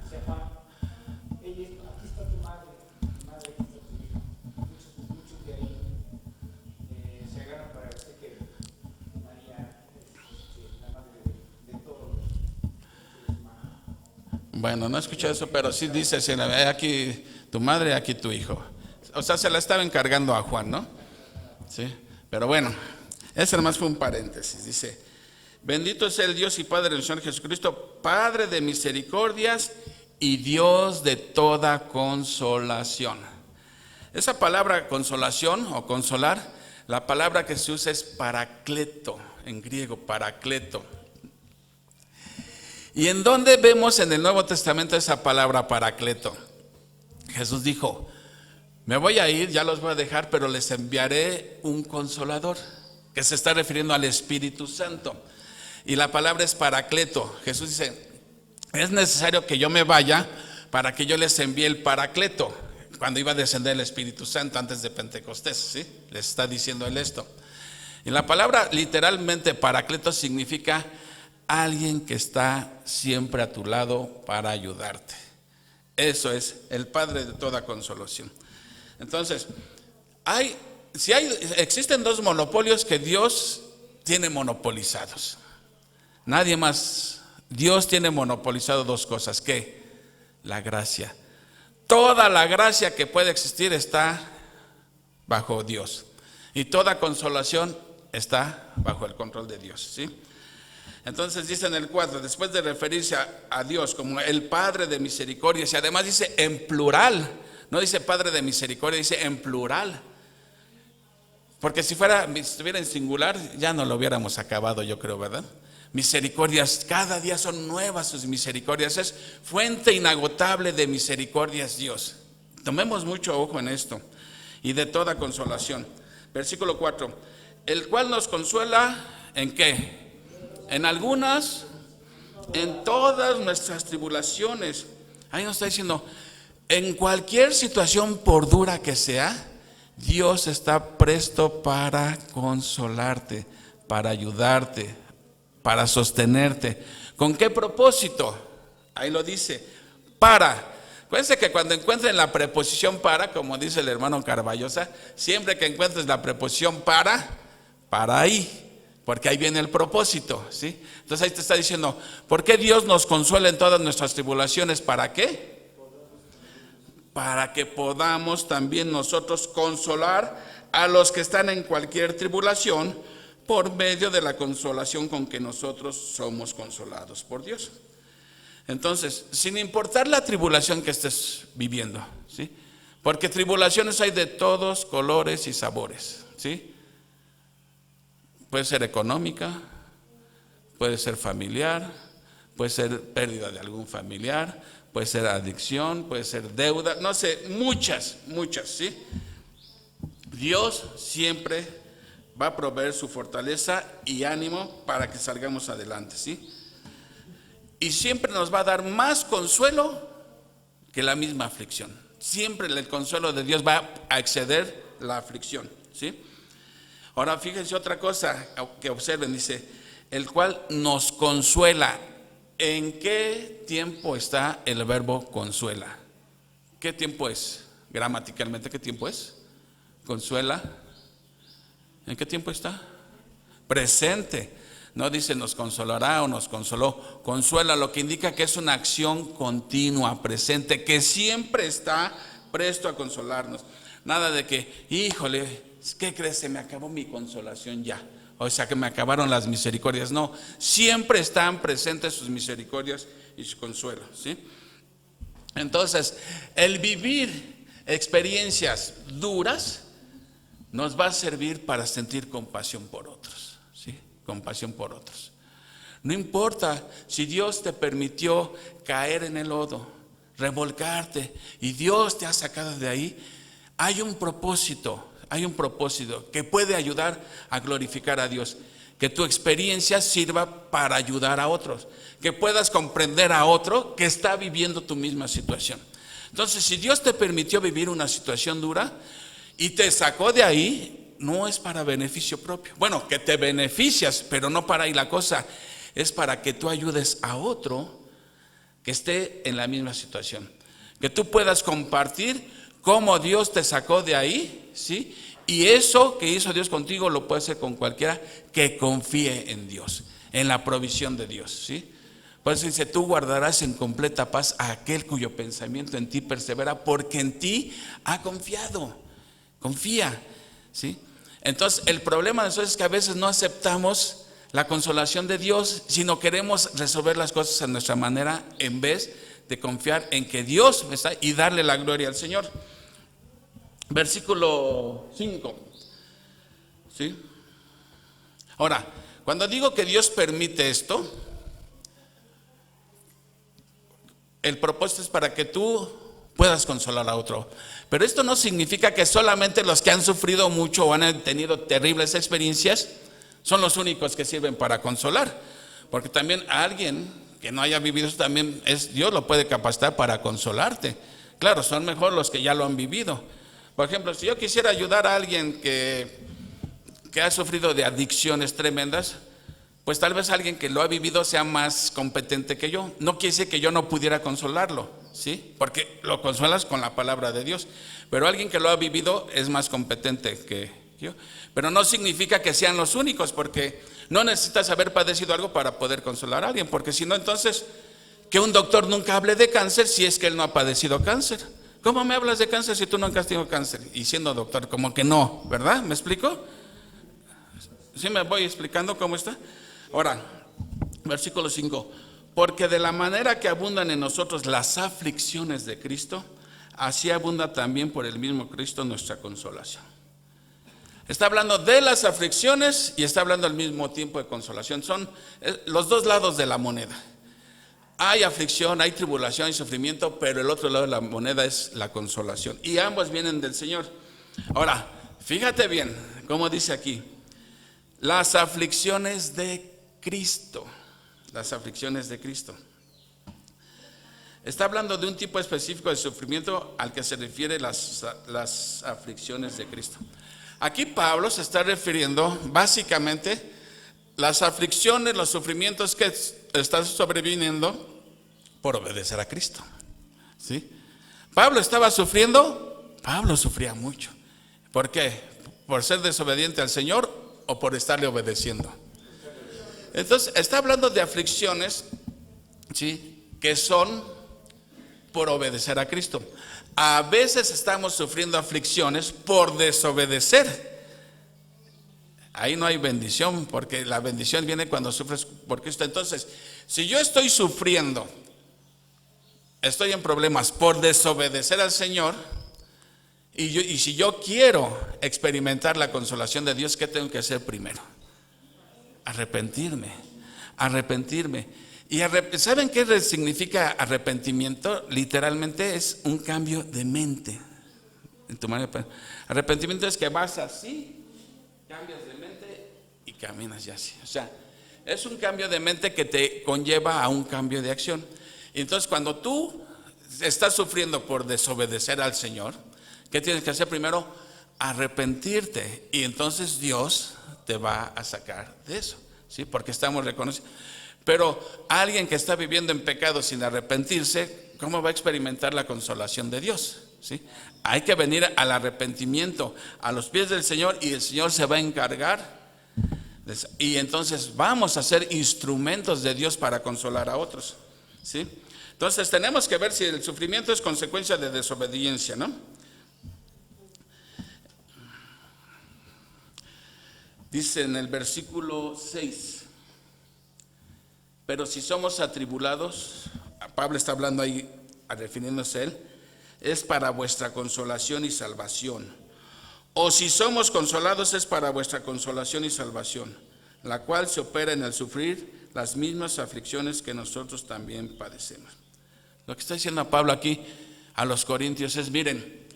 decía Juan, aquí está tu madre, aquí está tu hijo. Muchos de ahí se agarran para decir que María es la madre de todos los seres humanos. Bueno, no he escuchado eso, pero sí dice, aquí tu madre, aquí tu hijo. O sea, se la estaba encargando a Juan, ¿no? Sí, pero bueno, ese nomás fue un paréntesis. Dice, bendito sea el Dios y Padre del Señor Jesucristo, Padre de misericordias y Dios de toda consolación. Esa palabra consolación o consolar La palabra que se usa es paracleto, en griego, paracleto. ¿Y en dónde vemos en el Nuevo Testamento esa palabra paracleto? Jesús dijo, me voy a ir, ya los voy a dejar, pero les enviaré un consolador, que se está refiriendo al Espíritu Santo. Y la palabra es paracleto. Jesús dice, es necesario que yo me vaya para que yo les envíe el paracleto. Cuando iba a descender el Espíritu Santo antes de Pentecostés, ¿sí? Les está diciendo él esto. Y la palabra literalmente paracleto significa alguien que está siempre a tu lado para ayudarte. Eso es el Padre de toda consolación. Entonces, existen dos monopolios que Dios tiene monopolizados. Nadie más. Dios tiene monopolizado dos cosas. ¿Qué? La gracia. Toda la gracia que puede existir está bajo Dios. Y toda consolación está bajo el control de Dios, ¿sí? Entonces dice en el 4, después de referirse a Dios como el Padre de misericordia, y además dice en plural, no dice Padre de misericordia, dice en plural. Porque si estuviera en singular, ya no lo hubiéramos acabado, yo creo, ¿verdad? Misericordias, cada día son nuevas sus misericordias, es fuente inagotable de misericordias Dios. Tomemos mucho ojo en esto. Y de toda consolación. Versículo 4, el cual nos consuela, ¿en qué? En algunas, en todas nuestras tribulaciones. Ahí nos está diciendo, en cualquier situación por dura que sea, Dios está presto para consolarte, para ayudarte, para sostenerte. ¿Con qué propósito? Ahí lo dice, para. Acuérdense que cuando encuentren la preposición para, como dice el hermano Carballosa, siempre que encuentres la preposición para ahí. Porque ahí viene el propósito, ¿sí? Entonces ahí te está diciendo, ¿por qué Dios nos consuela en todas nuestras tribulaciones? ¿Para qué? Para que podamos también nosotros consolar a los que están en cualquier tribulación por medio de la consolación con que nosotros somos consolados por Dios. Entonces, sin importar la tribulación que estés viviendo, ¿sí? Porque tribulaciones hay de todos colores y sabores, ¿sí? Puede ser económica, puede ser familiar, puede ser pérdida de algún familiar, puede ser adicción, puede ser deuda, no sé, muchas, ¿sí? Dios siempre va a proveer su fortaleza y ánimo para que salgamos adelante, ¿sí? Y siempre nos va a dar más consuelo que la misma aflicción. Siempre el consuelo de Dios va a exceder la aflicción, ¿sí? Ahora fíjense otra cosa que observen, dice, el cual nos consuela. ¿En qué tiempo está el verbo consuela? ¿Qué tiempo es? Gramaticalmente, ¿qué tiempo es? Consuela. ¿En qué tiempo está? Presente. No dice nos consolará o nos consoló. Consuela, lo que indica que es una acción continua, presente, que siempre está presto a consolarnos. Nada de que, híjole, ¿qué crees? Se me acabó mi consolación ya. O sea, que me acabaron las misericordias. No, siempre están presentes sus misericordias y su consuelo, ¿sí? Entonces, el vivir experiencias duras nos va a servir para sentir compasión por otros, ¿sí? Compasión por otros. No importa si Dios te permitió caer en el lodo, revolcarte, y Dios te ha sacado de ahí, hay un propósito que puede ayudar a glorificar a Dios. Que tu experiencia sirva para ayudar a otros, que puedas comprender a otro que está viviendo tu misma situación. Entonces, si Dios te permitió vivir una situación dura y te sacó de ahí, no es para beneficio propio. Bueno, que te beneficias, pero no para ahí la cosa. Es para que tú ayudes a otro que esté en la misma situación. Que tú puedas compartir cómo Dios te sacó de ahí, ¿sí? Y eso que hizo Dios contigo lo puede hacer con cualquiera que confíe en Dios, en la provisión de Dios, ¿sí? Por eso dice, tú guardarás en completa paz a aquel cuyo pensamiento en ti persevera, porque en ti ha confiado. Confía, ¿sí? Entonces, el problema de eso es que a veces no aceptamos la consolación de Dios, sino queremos resolver las cosas a nuestra manera en vez de confiar en que Dios está y darle la gloria al Señor. Versículo 5. ¿Sí? Ahora, cuando digo que Dios permite esto, el propósito es para que tú puedas consolar a otro. Pero esto no significa que solamente los que han sufrido mucho o han tenido terribles experiencias son los únicos que sirven para consolar. Porque también a alguien que no haya vivido eso, también Dios lo puede capacitar para consolarte. Claro, son mejor los que ya lo han vivido. Por ejemplo, si yo quisiera ayudar a alguien que ha sufrido de adicciones tremendas, pues tal vez alguien que lo ha vivido sea más competente que yo. No quiere decir que yo no pudiera consolarlo, ¿sí? Porque lo consuelas con la palabra de Dios. Pero alguien que lo ha vivido es más competente que yo. Pero no significa que sean los únicos, porque no necesitas haber padecido algo para poder consolar a alguien. Porque si no, entonces, que un doctor nunca hable de cáncer si es que él no ha padecido cáncer. ¿Cómo me hablas de cáncer si tú nunca has tenido cáncer? Y siendo doctor, como que no, ¿verdad? ¿Me explico? ¿Sí me voy explicando cómo está? Ahora, versículo 5. Porque de la manera que abundan en nosotros las aflicciones de Cristo, así abunda también por el mismo Cristo nuestra consolación. Está hablando de las aflicciones y está hablando al mismo tiempo de consolación. Son los dos lados de la moneda. Hay aflicción, hay tribulación, hay sufrimiento, pero el otro lado de la moneda es la consolación. Y ambos vienen del Señor. Ahora, fíjate bien cómo dice aquí. Las aflicciones de Cristo. Las aflicciones de Cristo. Está hablando de un tipo específico de sufrimiento al que se refiere las aflicciones de Cristo. Aquí Pablo se está refiriendo básicamente las aflicciones, los sufrimientos que están sobreviniendo por obedecer a Cristo. ¿Sí? Pablo estaba sufriendo, Pablo sufría mucho. ¿Por qué? ¿Por ser desobediente al Señor o por estarle obedeciendo? Entonces, está hablando de aflicciones, ¿sí?, que son por obedecer a Cristo. A veces estamos sufriendo aflicciones por desobedecer. Ahí no hay bendición, porque la bendición viene cuando sufres por Cristo. Entonces, si yo estoy sufriendo, estoy en problemas por desobedecer al Señor, y si yo quiero experimentar la consolación de Dios, ¿qué tengo que hacer primero? Arrepentirme. Y ¿saben qué significa arrepentimiento? Literalmente es un cambio de mente. Arrepentimiento es que vas así, cambias de mente y caminas ya así. O sea, es un cambio de mente que te conlleva a un cambio de acción. Y entonces cuando tú estás sufriendo por desobedecer al Señor, ¿qué tienes que hacer primero? Arrepentirte. Y entonces Dios te va a sacar de eso, ¿sí? Porque estamos reconociendo. Pero alguien que está viviendo en pecado sin arrepentirse, ¿cómo va a experimentar la consolación de Dios? ¿Sí? Hay que venir al arrepentimiento, a los pies del Señor, y el Señor se va a encargar de eso. Y entonces vamos a ser instrumentos de Dios para consolar a otros, ¿sí? Entonces tenemos que ver si el sufrimiento es consecuencia de desobediencia, ¿no? Dice en el versículo 6. Pero si somos atribulados, Pablo está hablando ahí, refiriéndose a él, es para vuestra consolación y salvación. O si somos consolados, es para vuestra consolación y salvación, la cual se opera en el sufrir las mismas aflicciones que nosotros también padecemos. Lo que está diciendo Pablo aquí a los corintios es, miren,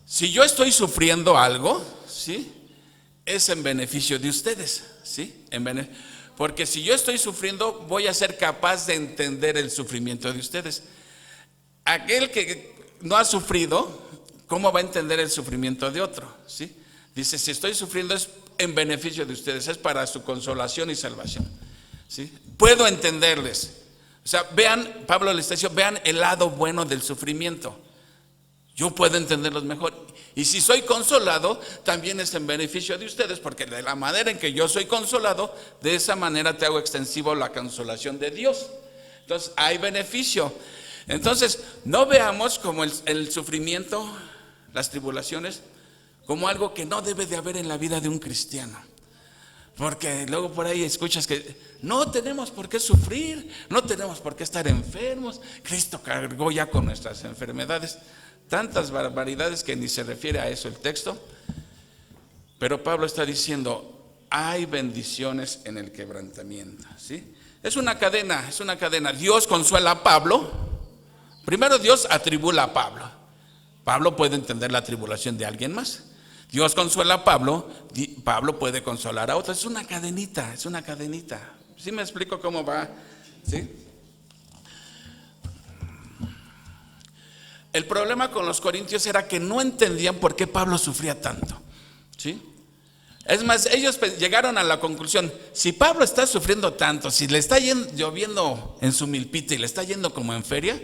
si yo estoy sufriendo algo, ¿sí?, es en beneficio de ustedes, ¿sí? Porque si yo estoy sufriendo, voy a ser capaz de entender el sufrimiento de ustedes. Aquel que no ha sufrido, ¿cómo va a entender el sufrimiento de otro? ¿Sí? Dice, si estoy sufriendo es en beneficio de ustedes, es para su consolación y salvación, ¿sí? Puedo entenderles. O sea, vean, Pablo les está diciendo, vean el lado bueno del sufrimiento. Yo puedo entenderlos mejor. Y si soy consolado, también es en beneficio de ustedes, porque de la manera en que yo soy consolado, de esa manera te hago extensivo la consolación de Dios. Entonces, hay beneficio. Entonces, no veamos como el sufrimiento, las tribulaciones, como algo que no debe de haber en la vida de un cristiano. Porque luego por ahí escuchas que no tenemos por qué sufrir, no tenemos por qué estar enfermos. Cristo cargó ya con nuestras enfermedades. Tantas barbaridades que ni se refiere a eso el texto. Pero Pablo está diciendo, hay bendiciones en el quebrantamiento, ¿sí? Es una cadena, es una cadena. Dios consuela a Pablo. Primero Dios atribula a Pablo. Pablo puede entender la tribulación de alguien más. Dios consuela a Pablo, Pablo puede consolar a otros. Es una cadenita, es una cadenita. ¿Sí me explico cómo va? ¿Sí? El problema con los corintios era que no entendían por qué Pablo sufría tanto, ¿sí? Es más, ellos llegaron a la conclusión, si Pablo está sufriendo tanto, si le está lloviendo en su milpita y le está yendo como en feria,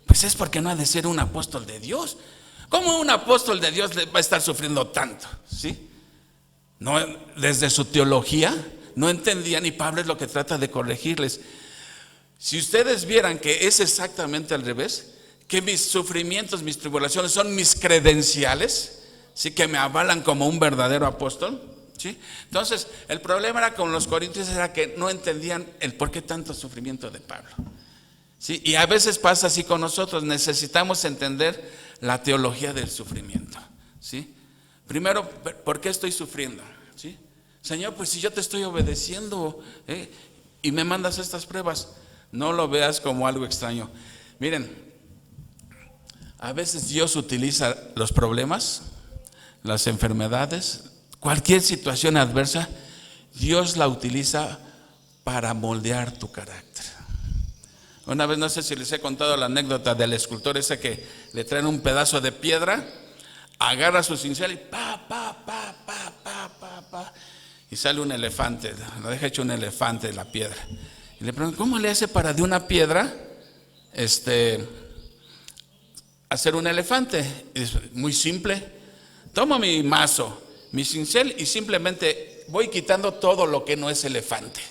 pues es porque no ha de ser un apóstol de Dios. ¿Cómo un apóstol de Dios va a estar sufriendo tanto? ¿Sí? No, desde su teología no entendían, y Pablo es lo que trata de corregirles. Si ustedes vieran que es exactamente al revés, que mis sufrimientos, mis tribulaciones son mis credenciales, ¿sí? Que me avalan como un verdadero apóstol, ¿sí? Entonces, el problema era con los corintios, era que no entendían el por qué tanto sufrimiento de Pablo, ¿sí? Y a veces pasa así con nosotros, necesitamos entender la teología del sufrimiento, ¿sí? Primero, ¿por qué estoy sufriendo? ¿Sí? Señor, pues si yo te estoy obedeciendo, y me mandas estas pruebas, no lo veas como algo extraño. Miren, a veces Dios utiliza los problemas, las enfermedades, cualquier situación adversa, Dios la utiliza para moldear tu carácter. Una vez, no sé si les he contado la anécdota del escultor ese que le traen un pedazo de piedra, agarra su cincel y y sale un elefante, lo deja hecho un elefante de la piedra. Y le preguntan, ¿cómo le hace para de una piedra hacer un elefante? Y dice, muy simple, tomo mi mazo, mi cincel y simplemente voy quitando todo lo que no es elefante.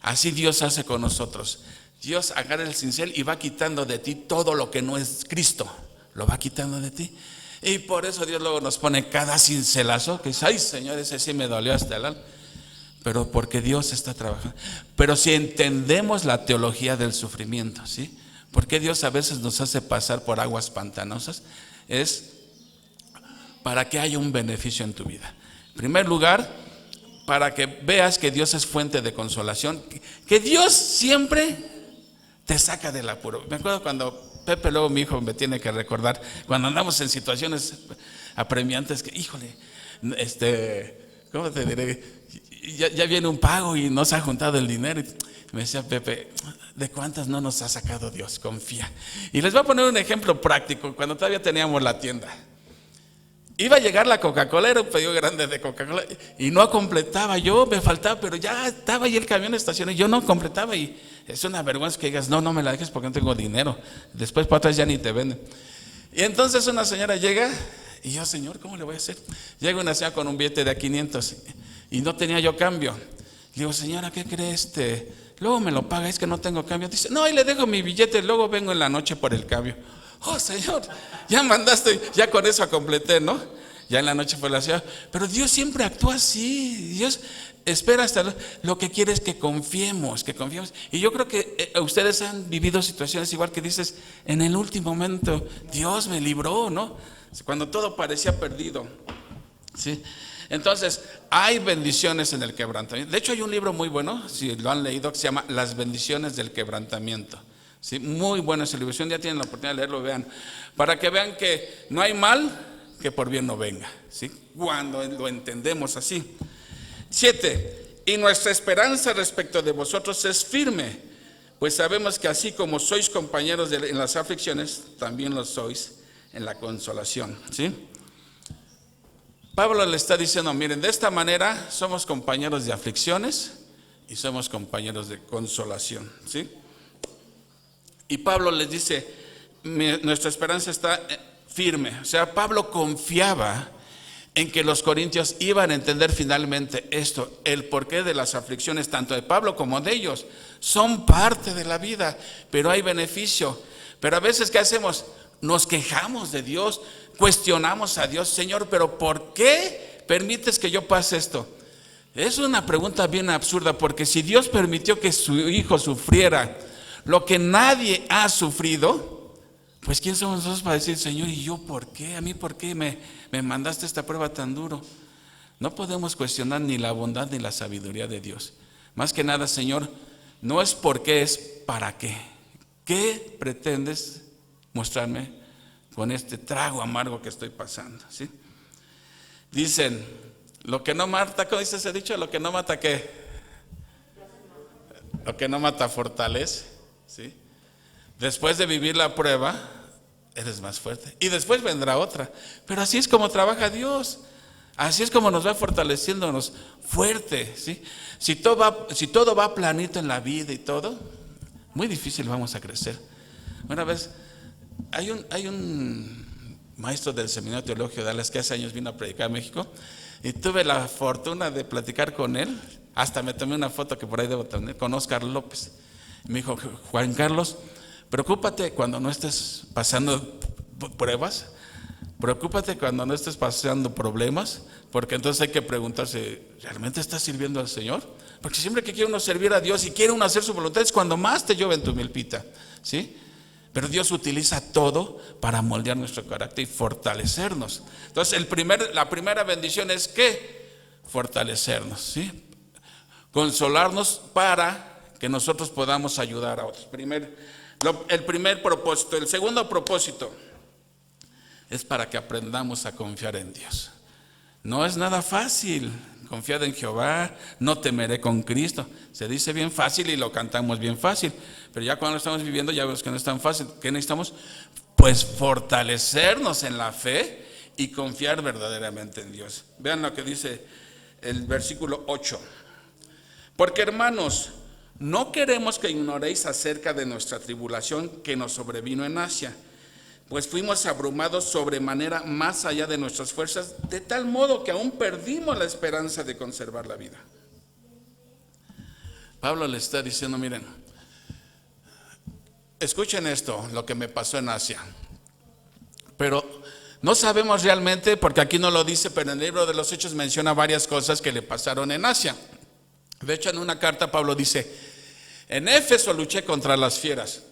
Así Dios hace con nosotros. Dios agarra el cincel y va quitando de ti todo lo que no es Cristo, lo va quitando de ti. Y por eso Dios luego nos pone cada cincelazo, que dice, ay Señor, ese sí me dolió hasta el alma. Pero porque Dios está trabajando. Pero si entendemos la teología del sufrimiento, ¿sí? Porque Dios a veces nos hace pasar por aguas pantanosas, es para que haya un beneficio en tu vida. En primer lugar, para que veas que Dios es fuente de consolación, que Dios siempre te saca del apuro. Me acuerdo cuando Pepe, luego mi hijo me tiene que recordar, cuando andamos en situaciones apremiantes, que híjole, ¿cómo te diré? Ya viene un pago y no se ha juntado el dinero. Y me decía Pepe, ¿de cuántas no nos ha sacado Dios? Confía. Y les voy a poner un ejemplo práctico. Cuando todavía teníamos la tienda, iba a llegar la Coca-Cola, era un pedido grande de Coca-Cola y no completaba, yo me faltaba, pero ya estaba ahí el camión estacionado y yo no completaba. Y es una vergüenza que digas, no me la dejes porque no tengo dinero, después para atrás ya ni te venden. Y entonces una señora llega y yo, Señor, ¿cómo le voy a hacer? Llega una señora con un billete de a 500 y no tenía yo cambio. Le digo, señora, ¿qué crees? Luego me lo paga, es que no tengo cambio. Dice, no, ahí le dejo mi billete, luego vengo en la noche por el cambio. Oh, Señor, ya mandaste, ya con eso completé, ¿no? Ya en la noche fue la ciudad. Pero Dios siempre actúa así. Dios espera hasta lo que quiere es que confiemos, que confiemos. Y yo creo que ustedes han vivido situaciones igual que dices, en el último momento, Dios me libró, ¿no? Cuando todo parecía perdido, ¿sí? Entonces, hay bendiciones en el quebrantamiento. De hecho, hay un libro muy bueno, si lo han leído, que se llama Las bendiciones del quebrantamiento. ¿Sí? Muy bueno ese libro. Si un día tienen la oportunidad de leerlo, vean. Para que vean que no hay mal que por bien no venga, ¿sí? Cuando lo entendemos así. 7. Y nuestra esperanza respecto de vosotros es firme, pues sabemos que así como sois compañeros en las aflicciones, también lo sois en la consolación, ¿sí? Pablo le está diciendo, miren, de esta manera somos compañeros de aflicciones y somos compañeros de consolación, ¿sí? Y Pablo les dice, nuestra esperanza está firme. O sea, Pablo confiaba en que los corintios iban a entender finalmente esto, el porqué de las aflicciones, tanto de Pablo como de ellos. Son parte de la vida, pero hay beneficio. Pero a veces, ¿qué hacemos? Nos quejamos de Dios, cuestionamos a Dios, Señor, pero ¿por qué permites que yo pase esto? Es una pregunta bien absurda, porque si Dios permitió que su hijo sufriera lo que nadie ha sufrido, pues ¿quién somos nosotros para decir, Señor, ¿y yo por qué? ¿A mí por qué me mandaste esta prueba tan duro? No podemos cuestionar ni la bondad ni la sabiduría de Dios. Más que nada, Señor, no es por qué, es para qué. ¿Qué pretendes mostrarme con este trago amargo que estoy pasando? ¿Sí? Dicen, lo que no mata, ¿cómo dice ese dicho? Lo que no mata, ¿qué? Lo que no mata fortalece. ¿Sí? Después de vivir la prueba, eres más fuerte. Y después vendrá otra. Pero así es como trabaja Dios. Así es como nos va fortaleciéndonos fuerte. ¿Sí? Si todo va planito en la vida y todo, muy difícil vamos a crecer. Una vez, hay un maestro del Seminario Teológico de Dallas que hace años vino a predicar a México, y tuve la fortuna de platicar con él. Hasta me tomé una foto que por ahí debo tener, con Oscar López. Me dijo, Juan Carlos, preocúpate cuando no estés pasando pruebas, preocúpate cuando no estés pasando problemas, porque entonces hay que preguntarse, ¿realmente estás sirviendo al Señor? Porque siempre que quiere uno servir a Dios y quiere uno hacer su voluntad es cuando más te llueve en tu milpita, ¿sí? Pero Dios utiliza todo para moldear nuestro carácter y fortalecernos. Entonces la primera bendición es ¿qué? Fortalecernos, ¿sí? Consolarnos para que nosotros podamos ayudar a otros. El primer propósito. El segundo propósito es para que aprendamos a confiar en Dios. No es nada fácil. Confiad en Jehová, no temeré con Cristo. Se dice bien fácil y lo cantamos bien fácil, pero ya cuando lo estamos viviendo ya vemos que no es tan fácil. ¿Qué necesitamos? Pues fortalecernos en la fe y confiar verdaderamente en Dios. Vean lo que dice el versículo 8. Porque hermanos, no queremos que ignoréis acerca de nuestra tribulación que nos sobrevino en Asia, pues fuimos abrumados sobremanera más allá de nuestras fuerzas, de tal modo que aún perdimos la esperanza de conservar la vida. Pablo le está diciendo, miren, escuchen esto, lo que me pasó en Asia. Pero no sabemos realmente, porque aquí no lo dice, pero en el libro de los Hechos menciona varias cosas que le pasaron en Asia. De hecho, en una carta Pablo dice, en Éfeso luché contra las fieras.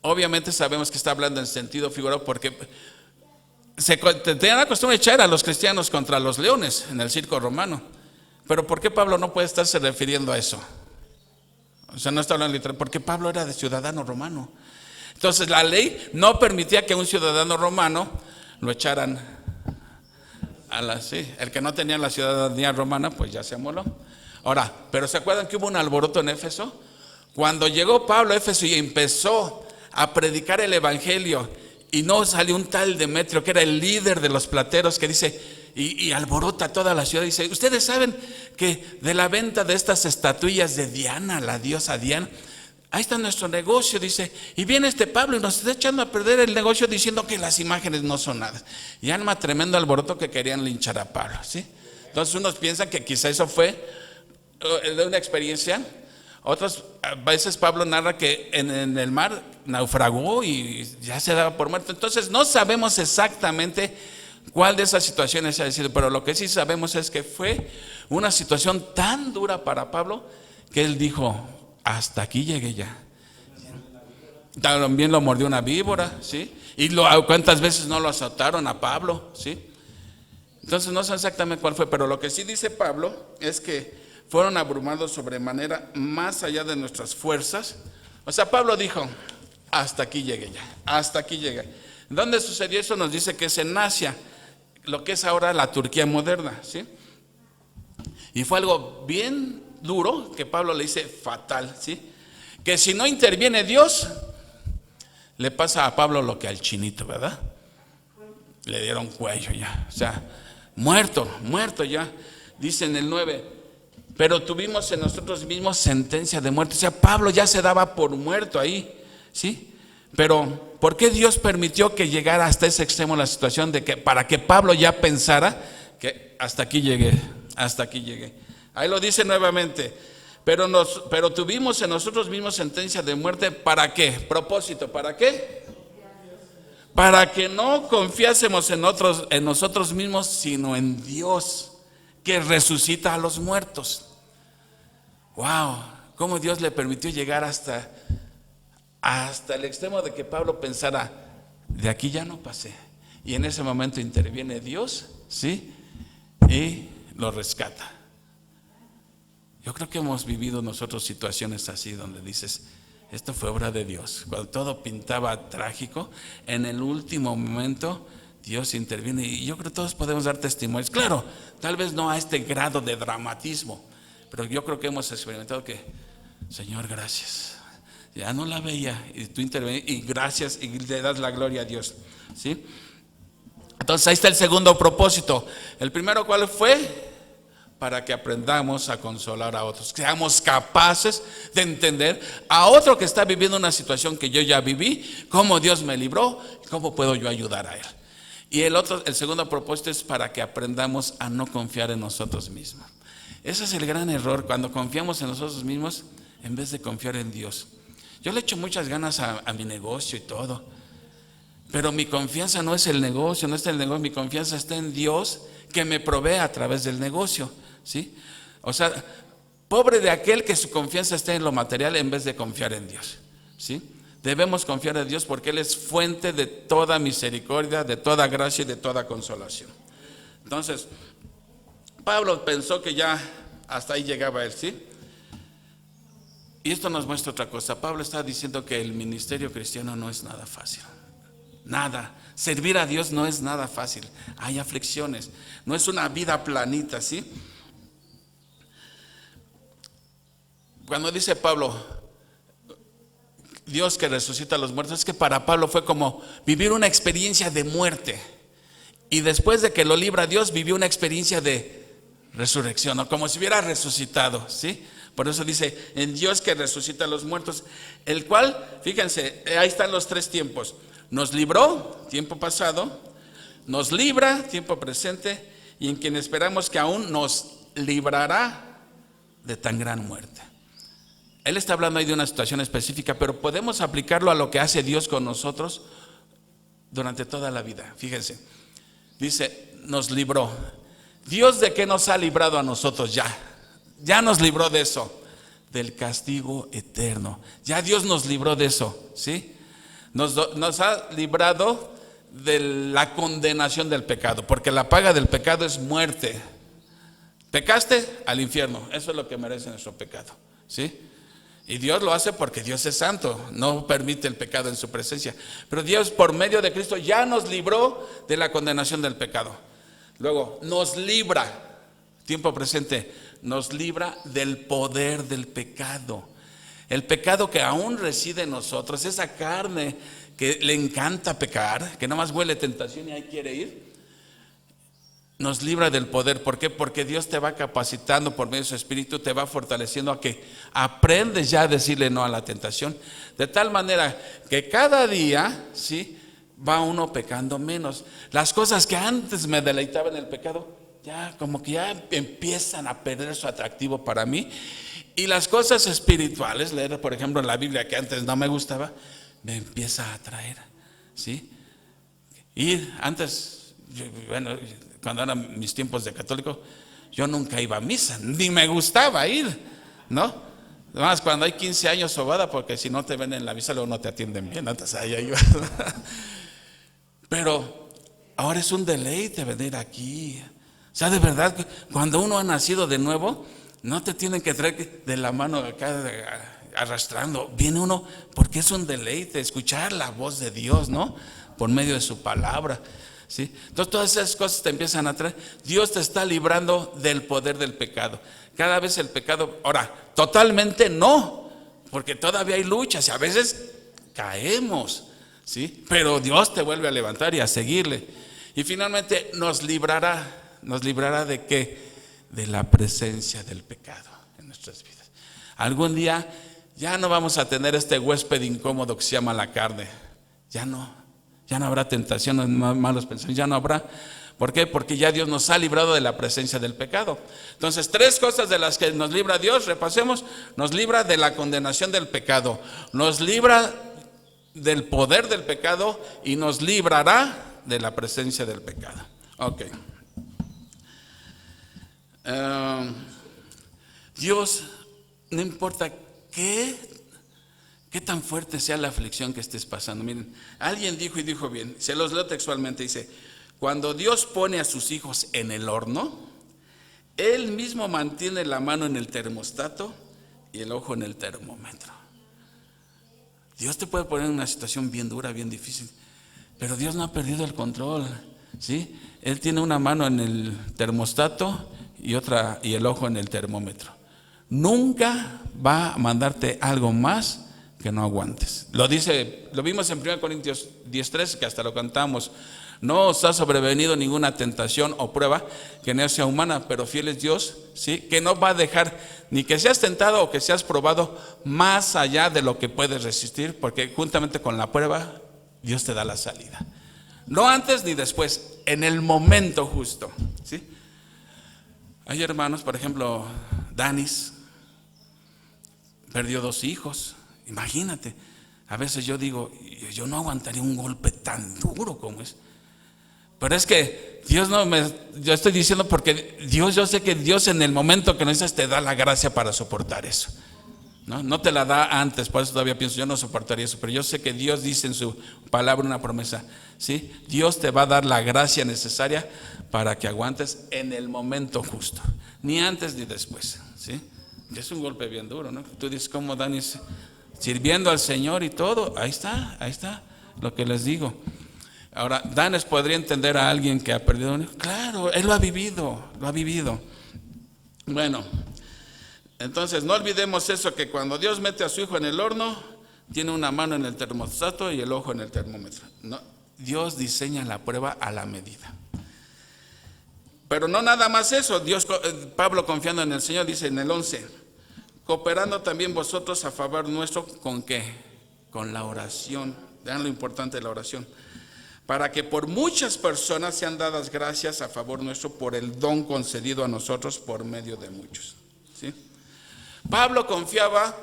Obviamente sabemos que está hablando en sentido figurado porque tenían la costumbre de echar a los cristianos contra los leones en el circo romano. Pero ¿por qué Pablo no puede estarse refiriendo a eso? O sea, no está hablando literal, porque Pablo era de ciudadano romano. Entonces la ley no permitía que un ciudadano romano lo echaran sí, el que no tenía la ciudadanía romana pues ya se amoló. Ahora, pero ¿se acuerdan que hubo un alboroto en Éfeso? Cuando llegó Pablo a Éfeso y empezó a predicar el evangelio, y no salió un tal Demetrio que era el líder de los plateros, que dice, y alborota toda la ciudad, dice, ustedes saben que de la venta de estas estatuillas de Diana, la diosa Diana, ahí está nuestro negocio, dice, y viene este Pablo y nos está echando a perder el negocio diciendo que las imágenes no son nada. Y arma tremendo alboroto que querían linchar a Pablo, ¿sí? Entonces unos piensan que quizá eso fue de una experiencia. Otras veces Pablo narra que en el mar naufragó y ya se daba por muerto. Entonces no sabemos exactamente cuál de esas situaciones se ha sido, pero lo que sí sabemos es que fue una situación tan dura para Pablo que él dijo, hasta aquí llegué ya. También lo mordió una víbora, ¿sí? Y cuántas veces no lo azotaron a Pablo, ¿sí? Entonces no sé exactamente cuál fue, pero lo que sí dice Pablo es que fueron abrumados sobremanera más allá de nuestras fuerzas. O sea, Pablo dijo, hasta aquí llegué ya, hasta aquí llegué. ¿Dónde sucedió eso? Nos dice que es en Asia, lo que es ahora la Turquía moderna, ¿sí? Y fue algo bien duro que Pablo le dice fatal, ¿sí? Que si no interviene Dios, le pasa a Pablo lo que al chinito, ¿verdad? Le dieron cuello ya, o sea, muerto ya. Dice en el 9, pero tuvimos en nosotros mismos sentencia de muerte. O sea, Pablo ya se daba por muerto ahí, ¿sí? Pero ¿por qué Dios permitió que llegara hasta ese extremo la situación de que para que Pablo ya pensara que hasta aquí llegué, hasta aquí llegué? Ahí lo dice nuevamente. Pero tuvimos en nosotros mismos sentencia de muerte. ¿Para qué? Propósito, ¿para qué? Para que no confiásemos en nosotros mismos, sino en Dios, que resucita a los muertos. Wow, cómo Dios le permitió llegar hasta el extremo de que Pablo pensara, de aquí ya no pasé. Y en ese momento interviene Dios, ¿sí? Y lo rescata. Yo creo que hemos vivido nosotros situaciones así donde dices, esto fue obra de Dios. Cuando todo pintaba trágico, en el último momento Dios interviene. Y yo creo que todos podemos dar testimonios. Claro, tal vez no a este grado de dramatismo, pero yo creo que hemos experimentado que, Señor, gracias. Ya no la veía y tú intervenís y gracias y le das la gloria a Dios, ¿sí? Entonces ahí está el segundo propósito. El primero, ¿cuál fue? Para que aprendamos a consolar a otros, seamos capaces de entender a otro que está viviendo una situación que yo ya viví, cómo Dios me libró, cómo puedo yo ayudar a él. Y el segundo propósito es para que aprendamos a no confiar en nosotros mismos. Ese es el gran error, cuando confiamos en nosotros mismos en vez de confiar en Dios. Yo le echo muchas ganas a mi negocio y todo, pero mi confianza no es el negocio, no está en el negocio, mi confianza está en Dios que me provee a través del negocio, ¿sí? O sea, pobre de aquel que su confianza esté en lo material en vez de confiar en Dios, ¿sí? Debemos confiar en Dios porque Él es fuente de toda misericordia, de toda gracia y de toda consolación. Entonces, Pablo pensó que ya hasta ahí llegaba él, ¿sí? Y esto nos muestra otra cosa. Pablo está diciendo que el ministerio cristiano no es nada fácil. Nada. Servir a Dios no es nada fácil. Hay aflicciones. No es una vida planita, ¿sí? Cuando dice Pablo, Dios que resucita a los muertos, es que para Pablo fue como vivir una experiencia de muerte. Y después de que lo libra Dios, vivió una experiencia de resurrección, ¿no? Como si hubiera resucitado, ¿sí? Por eso dice, en Dios que resucita a los muertos, el cual, fíjense, ahí están los tres tiempos. Nos libró, tiempo pasado, nos libra, tiempo presente, y en quien esperamos que aún nos librará de tan gran muerte. Él está hablando ahí de una situación específica, pero podemos aplicarlo a lo que hace Dios con nosotros durante toda la vida. Fíjense, dice, nos libró. ¿Dios de qué nos ha librado a nosotros ya? Ya nos libró de eso, del castigo eterno. Ya Dios nos libró de eso, ¿sí? Nos ha librado de la condenación del pecado, porque la paga del pecado es muerte. Pecaste, al infierno. Eso es lo que merece nuestro pecado, ¿sí? Y Dios lo hace porque Dios es santo, no permite el pecado en su presencia. Pero Dios, por medio de Cristo, ya nos libró de la condenación del pecado. Luego, nos libra, tiempo presente, nos libra del poder del pecado. El pecado que aún reside en nosotros, esa carne que le encanta pecar, que nada más huele tentación y ahí quiere ir, nos libra del poder. ¿Por qué? Porque Dios te va capacitando por medio de su Espíritu, te va fortaleciendo a que aprendes ya a decirle no a la tentación, de tal manera que cada día, ¿sí?, va uno pecando menos. Las cosas que antes me deleitaban en el pecado, ya como que ya empiezan a perder su atractivo para mí. Y las cosas espirituales, leer por ejemplo en la Biblia que antes no me gustaba, me empieza a atraer, ¿sí? Y antes, bueno, cuando eran mis tiempos de católico, yo nunca iba a misa, ni me gustaba ir, ¿no? Además, cuando hay 15 años sobada, porque si no te ven en la misa, luego no te atienden bien, antes ahí iba. Pero ahora es un deleite venir aquí. O sea, de verdad, cuando uno ha nacido de nuevo, no te tienen que traer de la mano acá arrastrando. Viene uno porque es un deleite escuchar la voz de Dios, ¿no? Por medio de su palabra, ¿sí? Entonces todas esas cosas te empiezan a traer. Dios te está librando del poder del pecado. Cada vez el pecado, ahora, totalmente no, porque todavía hay luchas y a veces caemos, ¿sí? Pero Dios te vuelve a levantar y a seguirle. Y finalmente nos librará ¿de qué? De la presencia del pecado en nuestras vidas. Algún día ya no vamos a tener este huésped incómodo que se llama la carne. Ya no habrá tentaciones, malos pensamientos, ya no habrá. ¿Por qué? Porque ya Dios nos ha librado de la presencia del pecado. Entonces, tres cosas de las que nos libra Dios, repasemos. Nos libra de la condenación del pecado, nos libra del poder del pecado y nos librará de la presencia del pecado. Ok. Dios, no importa qué tan fuerte sea la aflicción que estés pasando. Miren, alguien dijo bien, se los leo textualmente, dice: cuando Dios pone a sus hijos en el horno, Él mismo mantiene la mano en el termostato y el ojo en el termómetro. Dios te puede poner en una situación bien dura, bien difícil, pero Dios no ha perdido el control, ¿sí? Él tiene una mano en el termostato y el ojo en el termómetro. Nunca va a mandarte algo más que no aguantes. Lo vimos en 1 Corintios 10:3, que hasta lo cantamos. No os ha sobrevenido ninguna tentación o prueba que no sea humana, pero fiel es Dios, ¿sí? Que no va a dejar ni que seas tentado o que seas probado más allá de lo que puedes resistir, porque juntamente con la prueba Dios te da la salida. No antes ni después, en el momento justo, ¿sí? Hay hermanos, por ejemplo, Danis perdió 2 hijos. Imagínate, a veces yo digo, yo no aguantaría un golpe tan duro como es. Pero es que Dios yo estoy diciendo porque yo sé que Dios en el momento que necesitas te da la gracia para soportar eso. No te la da antes, por eso todavía pienso, yo no soportaría eso, pero yo sé que Dios dice en su palabra una promesa, ¿sí? Dios te va a dar la gracia necesaria para que aguantes en el momento justo, ni antes ni después, ¿sí? Es un golpe bien duro, ¿no? Tú dices, ¿cómo Dani sirviendo al Señor y todo? Ahí está lo que les digo. Ahora, Danes podría entender a alguien que ha perdido un hijo. Claro, él lo ha vivido. Bueno, entonces no olvidemos eso, que cuando Dios mete a su hijo en el horno, tiene una mano en el termostato y el ojo en el termómetro. No, Dios diseña la prueba a la medida. Pero no nada más eso, Pablo confiando en el Señor dice en el 11, cooperando también vosotros a favor nuestro, ¿con qué? Con la oración. Vean lo importante de la oración. Para que por muchas personas sean dadas gracias a favor nuestro por el don concedido a nosotros por medio de muchos, ¿sí? Pablo confiaba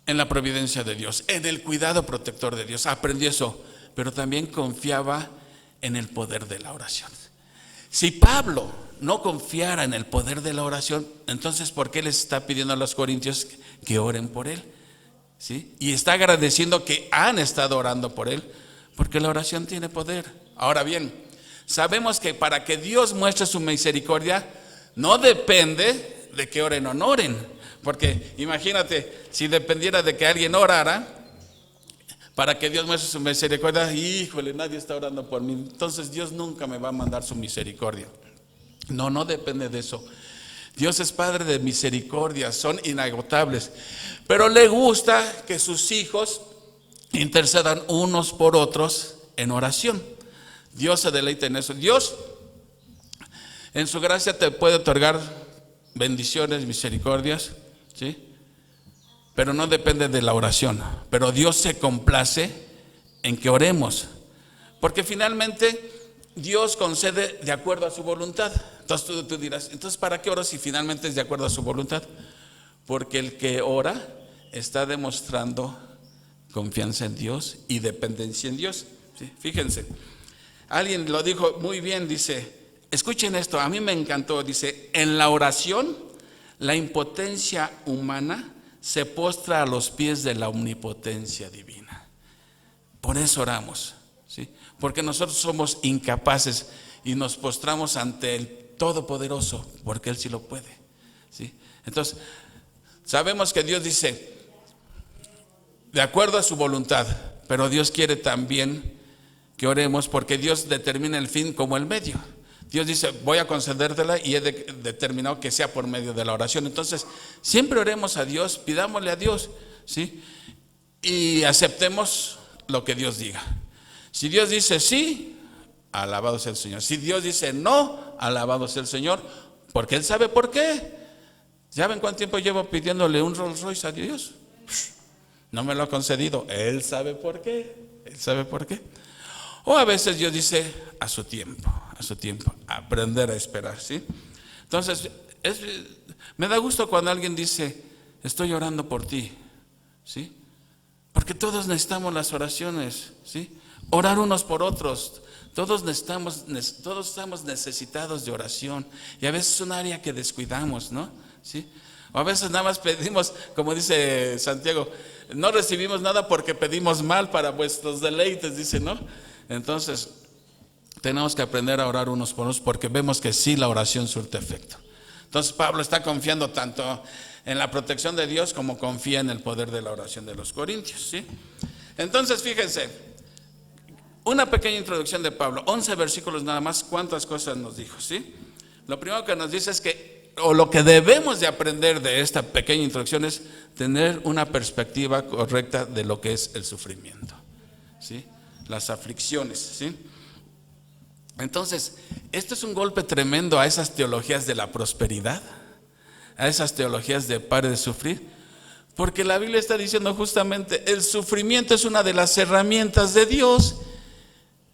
en la providencia de Dios, en el cuidado protector de Dios, aprendió eso, pero también confiaba en el poder de la oración. Si Pablo no confiara en el poder de la oración, entonces ¿por qué les está pidiendo a los corintios que oren por él? ¿Sí? Y está agradeciendo que han estado orando por él, porque la oración tiene poder. Ahora bien, sabemos que para que Dios muestre su misericordia, no depende de que oren o no oren, porque imagínate, si dependiera de que alguien orara, para que Dios muestre su misericordia, híjole, nadie está orando por mí, entonces Dios nunca me va a mandar su misericordia. No depende de eso. Dios es Padre de misericordia, son inagotables, pero le gusta que sus hijos intercedan unos por otros en oración. Dios se deleita en eso. Dios en su gracia te puede otorgar bendiciones, misericordias, ¿sí? Pero no depende de la oración. Pero Dios se complace en que oremos, porque finalmente Dios concede de acuerdo a su voluntad. Entonces tú dirás, entonces ¿para qué oro si finalmente es de acuerdo a su voluntad? Porque el que ora está demostrando confianza en Dios y dependencia en Dios, ¿sí? Fíjense, alguien lo dijo muy bien, dice, escuchen esto, a mí me encantó, dice, en la oración la impotencia humana se postra a los pies de la omnipotencia divina. Por eso oramos, ¿sí? Porque nosotros somos incapaces y nos postramos ante el Todopoderoso, porque Él sí lo puede, ¿sí? Entonces, sabemos que Dios dice, de acuerdo a su voluntad, pero Dios quiere también que oremos, porque Dios determina el fin como el medio. Dios dice, voy a concedértela y he determinado que sea por medio de la oración. Entonces, siempre oremos a Dios, pidámosle a Dios, ¿sí? Y aceptemos lo que Dios diga. Si Dios dice sí, alabado sea el Señor. Si Dios dice no, alabado sea el Señor, porque Él sabe por qué. ¿Saben cuánto tiempo llevo pidiéndole un Rolls Royce a Dios? No me lo ha concedido. Él sabe por qué. Él sabe por qué. O a veces Dios dice a su tiempo, aprender a esperar, ¿sí? Entonces, me da gusto cuando alguien dice, estoy orando por ti, ¿sí? Porque todos necesitamos las oraciones, ¿sí? Orar unos por otros. Todos estamos necesitados de oración. Y a veces es un área que descuidamos, ¿no? ¿Sí? O a veces nada más pedimos, como dice Santiago, no recibimos nada porque pedimos mal para vuestros deleites, dice, ¿no? Entonces, tenemos que aprender a orar unos por otros, porque vemos que sí, la oración surte efecto. Entonces Pablo está confiando tanto en la protección de Dios como confía en el poder de la oración de los corintios, ¿sí? Entonces fíjense, una pequeña introducción de Pablo, 11 versículos nada más, cuántas cosas nos dijo, ¿sí? Lo primero que nos dice es que, o lo que debemos de aprender de esta pequeña introducción, es tener una perspectiva correcta de lo que es el sufrimiento, ¿sí? Las aflicciones, ¿sí? Entonces, esto es un golpe tremendo a esas teologías de la prosperidad, a esas teologías de pare de sufrir, porque la Biblia está diciendo justamente, el sufrimiento es una de las herramientas de Dios,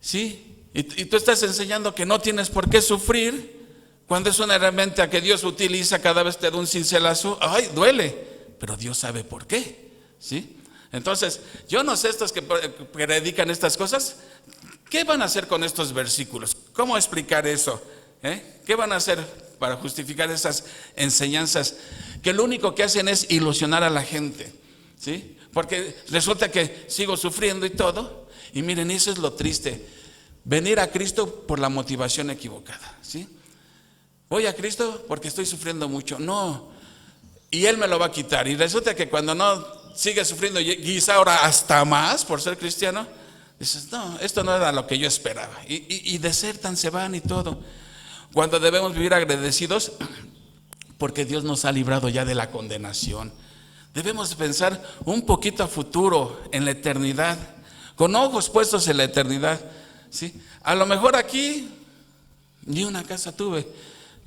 ¿sí? Y tú estás enseñando que no tienes por qué sufrir, cuando es una herramienta que Dios utiliza. Cada vez te da un cincelazo, ¡ay, duele! Pero Dios sabe por qué, ¿sí? Entonces, yo no sé estos que predican estas cosas, ¿qué van a hacer con estos versículos? ¿Cómo explicar eso? ¿Qué van a hacer para justificar esas enseñanzas que lo único que hacen es ilusionar a la gente, ¿sí? Porque resulta que sigo sufriendo y todo, y miren, eso es lo triste, venir a Cristo por la motivación equivocada, ¿sí? Voy a Cristo porque estoy sufriendo mucho, no, y Él me lo va a quitar, y resulta que cuando no sigue sufriendo, y quizá ahora hasta más por ser cristiano, dices, no, esto no era lo que yo esperaba, y desertan, se van y todo, cuando debemos vivir agradecidos porque Dios nos ha librado ya de la condenación. Debemos pensar un poquito a futuro, en la eternidad, con ojos puestos en la eternidad, ¿sí? A lo mejor aquí ni una casa tuve,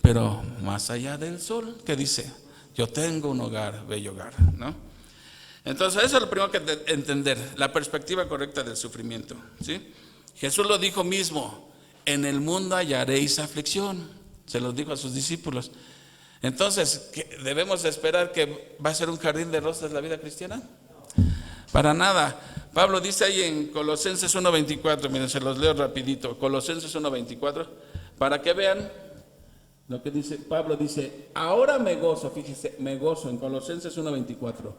pero más allá del sol, ¿qué dice? Yo tengo un hogar, bello hogar, ¿no? Entonces eso es lo primero que entender, la perspectiva correcta del sufrimiento, ¿sí? Jesús lo dijo mismo, en el mundo hallaréis aflicción, se lo dijo a sus discípulos. Entonces, ¿debemos esperar que va a ser un jardín de rosas la vida cristiana? Para nada. Pablo dice ahí en Colosenses 1:24, miren, se los leo rapidito, Colosenses 1:24, para que vean lo que dice. Pablo dice, ahora me gozo, fíjese, me gozo en Colosenses 1:24,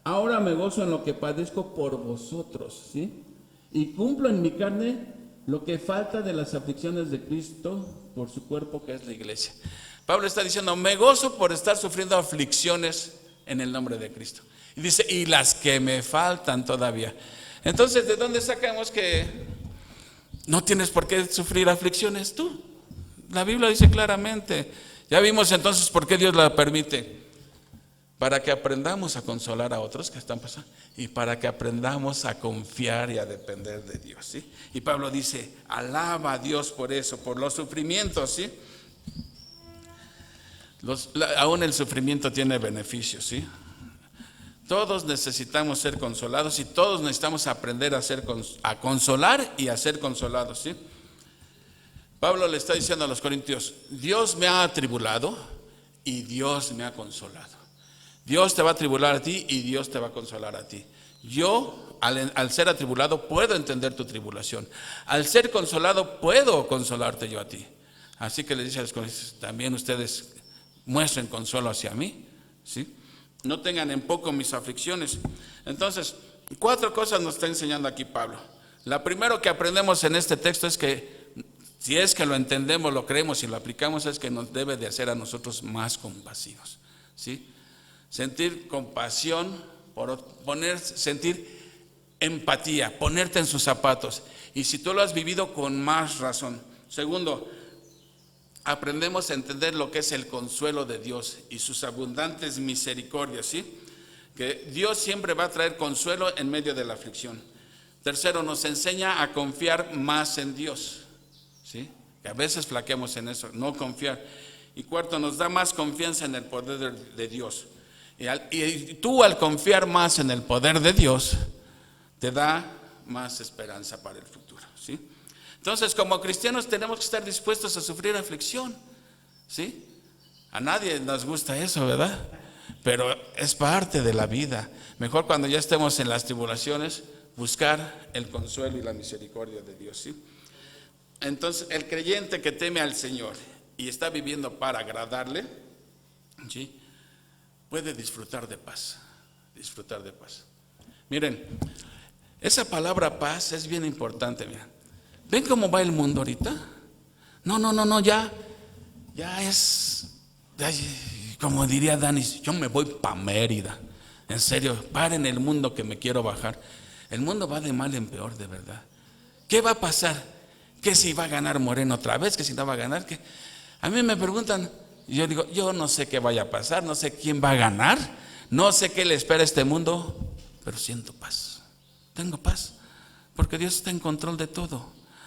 ahora me gozo en lo que padezco por vosotros, ¿sí? Y cumplo en mi carne lo que falta de las aflicciones de Cristo por su cuerpo, que es la iglesia. Pablo está diciendo, me gozo por estar sufriendo aflicciones en el nombre de Cristo. Y dice, y las que me faltan todavía. Entonces, ¿de dónde sacamos que no tienes por qué sufrir aflicciones tú? La Biblia dice claramente. Ya vimos entonces por qué Dios la permite. Para que aprendamos a consolar a otros que están pasando, y para que aprendamos a confiar y a depender de Dios, ¿sí? Y Pablo dice, alaba a Dios por eso, por los sufrimientos, ¿sí? Aún el sufrimiento tiene beneficios, ¿sí? Todos necesitamos ser consolados, y todos necesitamos aprender a consolar y a ser consolados, ¿sí? Pablo le está diciendo a los corintios, Dios me ha atribulado y Dios me ha consolado. Dios te va a atribular a ti y Dios te va a consolar a ti. Yo, al ser atribulado, puedo entender tu tribulación. Al ser consolado, puedo consolarte yo a ti. Así que le dice a los corintios, también ustedes muestren consuelo hacia mí, ¿sí? No tengan en poco mis aflicciones. Entonces, 4 cosas nos está enseñando aquí Pablo. La primera que aprendemos en este texto es que, si es que lo entendemos, lo creemos y lo aplicamos, es que nos debe de hacer a nosotros más compasivos, ¿sí? Sentir compasión, sentir empatía, ponerte en sus zapatos. Y si tú lo has vivido, con más razón. Segundo, aprendemos a entender lo que es el consuelo de Dios y sus abundantes misericordias, ¿sí? Que Dios siempre va a traer consuelo en medio de la aflicción. Tercero, nos enseña a confiar más en Dios, ¿sí? Que a veces flaqueamos en eso, no confiar. Y cuarto, nos da más confianza en el poder de Dios. Y tú, al confiar más en el poder de Dios, te da más esperanza para el futuro, ¿sí? Entonces, como cristianos tenemos que estar dispuestos a sufrir aflicción, ¿sí? A nadie nos gusta eso, ¿verdad? Pero es parte de la vida. Mejor cuando ya estemos en las tribulaciones, buscar el consuelo y la misericordia de Dios, ¿sí? Entonces, el creyente que teme al Señor y está viviendo para agradarle, ¿sí?, puede disfrutar de paz, disfrutar de paz. Miren, esa palabra paz es bien importante, miren. ¿Ven cómo va el mundo ahorita? No, ya es, como diría Dani, yo me voy para Mérida. En serio, paren el mundo que me quiero bajar. El mundo va de mal en peor, de verdad. ¿Qué va a pasar? ¿Que si va a ganar Moreno otra vez? ¿Que si no va a ganar? ¿Qué? A mí me preguntan, y yo digo, yo no sé qué vaya a pasar, no sé quién va a ganar, no sé qué le espera a este mundo, pero siento paz. Tengo paz, porque Dios está en control de todo.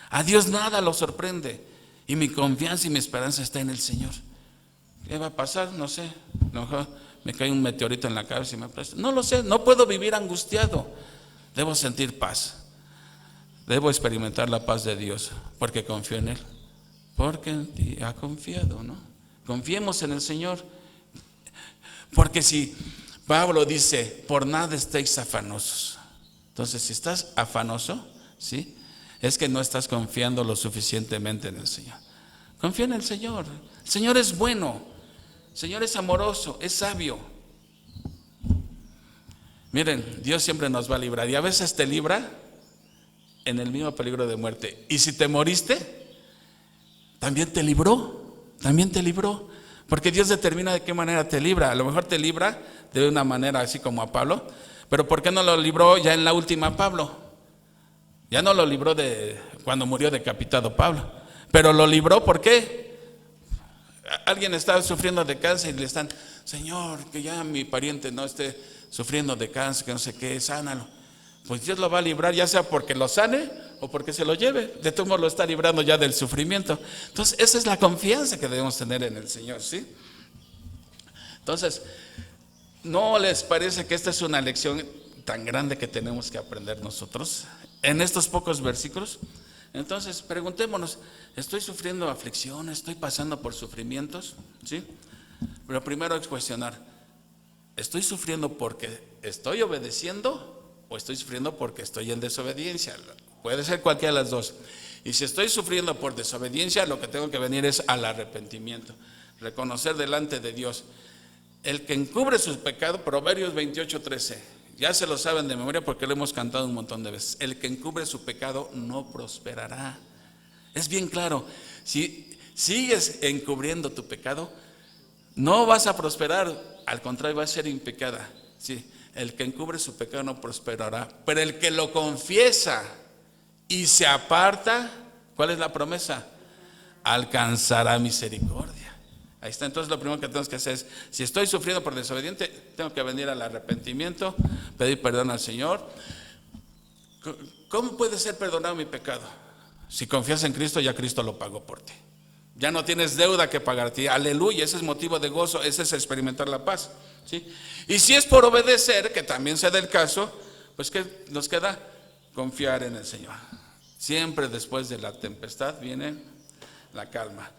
A Dios nada lo sorprende, y mi confianza y mi esperanza está en el Señor. ¿Qué va a pasar? No sé. A lo mejor me cae un meteorito en la cabeza y me aplasta. No lo sé, no puedo vivir angustiado. Debo sentir paz. Debo experimentar la paz de Dios, porque confío en Él. Porque en ti ha confiado, ¿no? Confiemos en el Señor. Porque si Pablo dice, por nada estéis afanosos. Entonces, si estás afanoso, ¿sí?, es que no estás confiando lo suficientemente en el Señor. Confía en el Señor. El Señor es bueno. El Señor es amoroso, es sabio. Miren, Dios siempre nos va a librar. Y a veces te libra en el mismo peligro de muerte. Y si te moriste, también te libró. También te libró. Porque Dios determina de qué manera te libra. A lo mejor te libra de una manera así como a Pablo. Pero ¿por qué no lo libró ya en la última Pablo? Ya no lo libró de cuando murió decapitado Pablo. Pero lo libró, ¿por qué? Alguien está sufriendo de cáncer y le están, Señor, que ya mi pariente no esté sufriendo de cáncer, que no sé qué, sánalo. Pues Dios lo va a librar, ya sea porque lo sane o porque se lo lleve. De todo modo lo está librando ya del sufrimiento. Entonces, esa es la confianza que debemos tener en el Señor, ¿sí? Entonces, ¿no les parece que esta es una lección tan grande que tenemos que aprender nosotros en estos pocos versículos? Entonces, preguntémonos, ¿estoy sufriendo aflicción? ¿Estoy pasando por sufrimientos? ¿Sí? Pero primero es cuestionar, ¿estoy sufriendo porque estoy obedeciendo o estoy sufriendo porque estoy en desobediencia? Puede ser cualquiera de las dos. Y si estoy sufriendo por desobediencia, lo que tengo que venir es al arrepentimiento, reconocer delante de Dios. El que encubre su pecado, Proverbios 28:13, ya se lo saben de memoria porque lo hemos cantado un montón de veces. El que encubre su pecado no prosperará. Es bien claro, si sigues encubriendo tu pecado, no vas a prosperar, al contrario, vas a ser impecada. Sí, el que encubre su pecado no prosperará, pero el que lo confiesa y se aparta, ¿cuál es la promesa? Alcanzará misericordia. Ahí está. Entonces lo primero que tenemos que hacer es, si estoy sufriendo por desobediente, tengo que venir al arrepentimiento, pedir perdón al Señor. ¿Cómo puede ser perdonado mi pecado? Si confías en Cristo, ya Cristo lo pagó por ti. Ya no tienes deuda que pagarte. Aleluya, ese es motivo de gozo, ese es experimentar la paz, ¿sí? Y si es por obedecer, que también sea del caso, pues ¿qué nos queda? Confiar en el Señor. Siempre después de la tempestad viene la calma.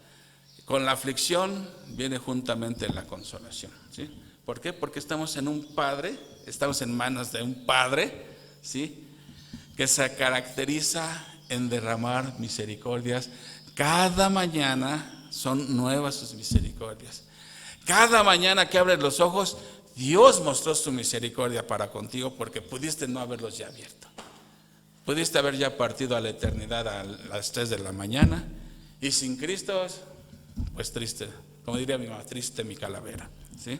Con la aflicción viene juntamente la consolación, ¿sí? ¿Por qué? Porque estamos en un Padre, estamos en manos de un Padre, ¿sí?, que se caracteriza en derramar misericordias. Cada mañana son nuevas sus misericordias. Cada mañana que abres los ojos, Dios mostró su misericordia para contigo, porque pudiste no haberlos ya abierto. Pudiste haber ya partido a la eternidad a las 3 de la mañana, y sin Cristo, pues triste, como diría mi mamá, triste mi calavera, ¿sí?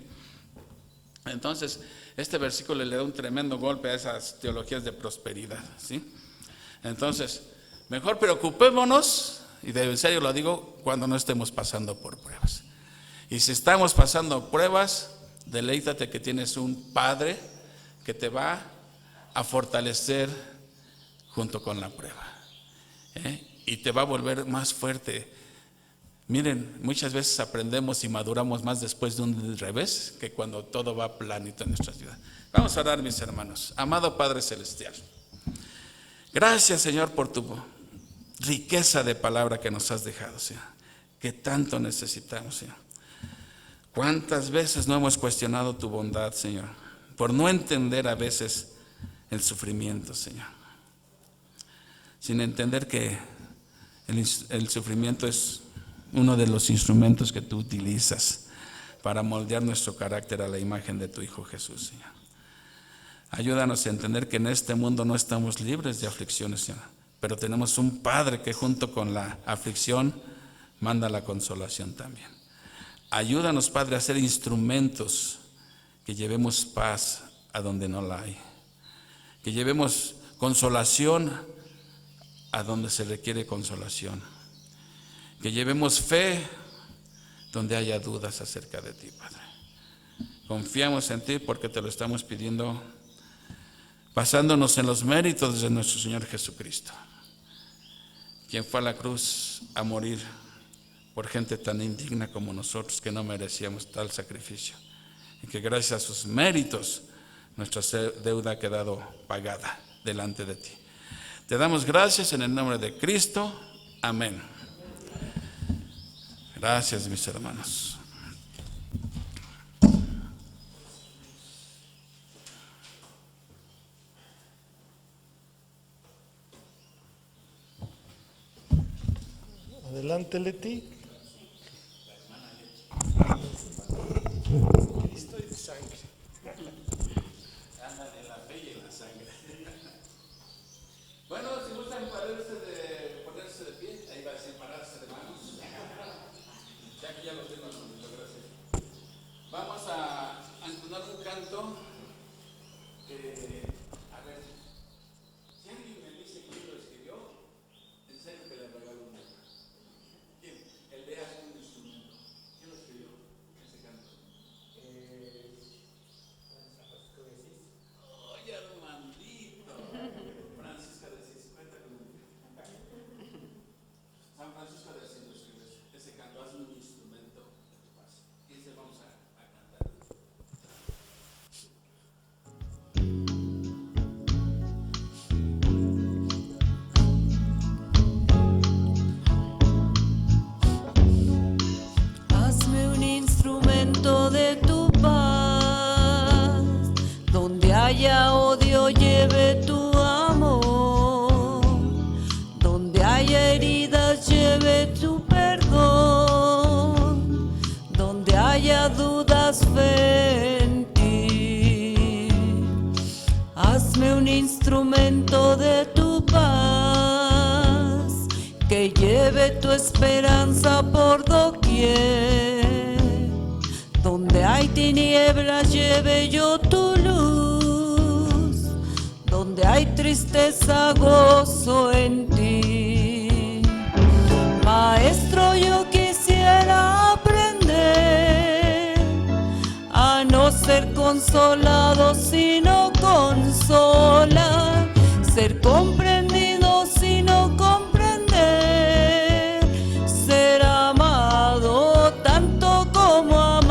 Entonces, este versículo le da un tremendo golpe a esas teologías de prosperidad, ¿sí? Entonces, mejor preocupémonos, y de en serio lo digo, cuando no estemos pasando por pruebas. Y si estamos pasando pruebas, deleítate que tienes un Padre que te va a fortalecer junto con la prueba, y te va a volver más fuerte. Miren, muchas veces aprendemos y maduramos más después de un revés que cuando todo va planito en nuestras vidas. Vamos a orar, mis hermanos. Amado Padre Celestial, gracias, Señor, por tu riqueza de palabra que nos has dejado, Señor, que tanto necesitamos, Señor. ¿Cuántas veces no hemos cuestionado tu bondad, Señor, por no entender a veces el sufrimiento, Señor? Sin entender que el sufrimiento es uno de los instrumentos que tú utilizas para moldear nuestro carácter a la imagen de tu Hijo Jesús, Señor. Ayúdanos a entender que en este mundo no estamos libres de aflicciones, Señor, pero tenemos un Padre que junto con la aflicción manda la consolación también. Ayúdanos, Padre, a ser instrumentos que llevemos paz a donde no la hay, que llevemos consolación a donde se requiere consolación, que llevemos fe donde haya dudas acerca de ti, Padre. Confiamos en ti porque te lo estamos pidiendo, basándonos en los méritos de nuestro Señor Jesucristo, quien fue a la cruz a morir por gente tan indigna como nosotros, que no merecíamos tal sacrificio, y que gracias a sus méritos nuestra deuda ha quedado pagada delante de ti. Te damos gracias en el nombre de Cristo. Amén. Gracias, mis hermanos. Adelante, Leti. Cristo y de sangre. Andan en la fe y en la sangre. Bueno, si gustan ponerse de pie, ahí va a separarse de manos. Ya que ya los tengo, muchas gracias. Vamos a entonar un canto. A ver, si alguien me dice quién lo escribió, en serio que le regalo un libro. ¿Quién? El de Haz un instrumento. ¿Quién lo escribió ese canto? ¡Oye, Armandito! Francisca de Asís, cuenta conmigo. San Francisco de Asís lo escribió ese canto, haz un instrumento de tu paz. Y ese vamos a cantar. Hazme un instrumento de tu paz, donde haya odio lleve tu amor, donde haya heridas lleve tu perdón, donde haya dudas fe en ti. Hazme un instrumento de tu paz, que lleve tu esperanza por doquier. Donde hay tinieblas lleve yo tu luz, donde hay tristeza gozo en ti. Maestro, yo quisiera aprender a no ser consolado sino consolar, ser comprendido sino comprender, ser amado tanto como amar.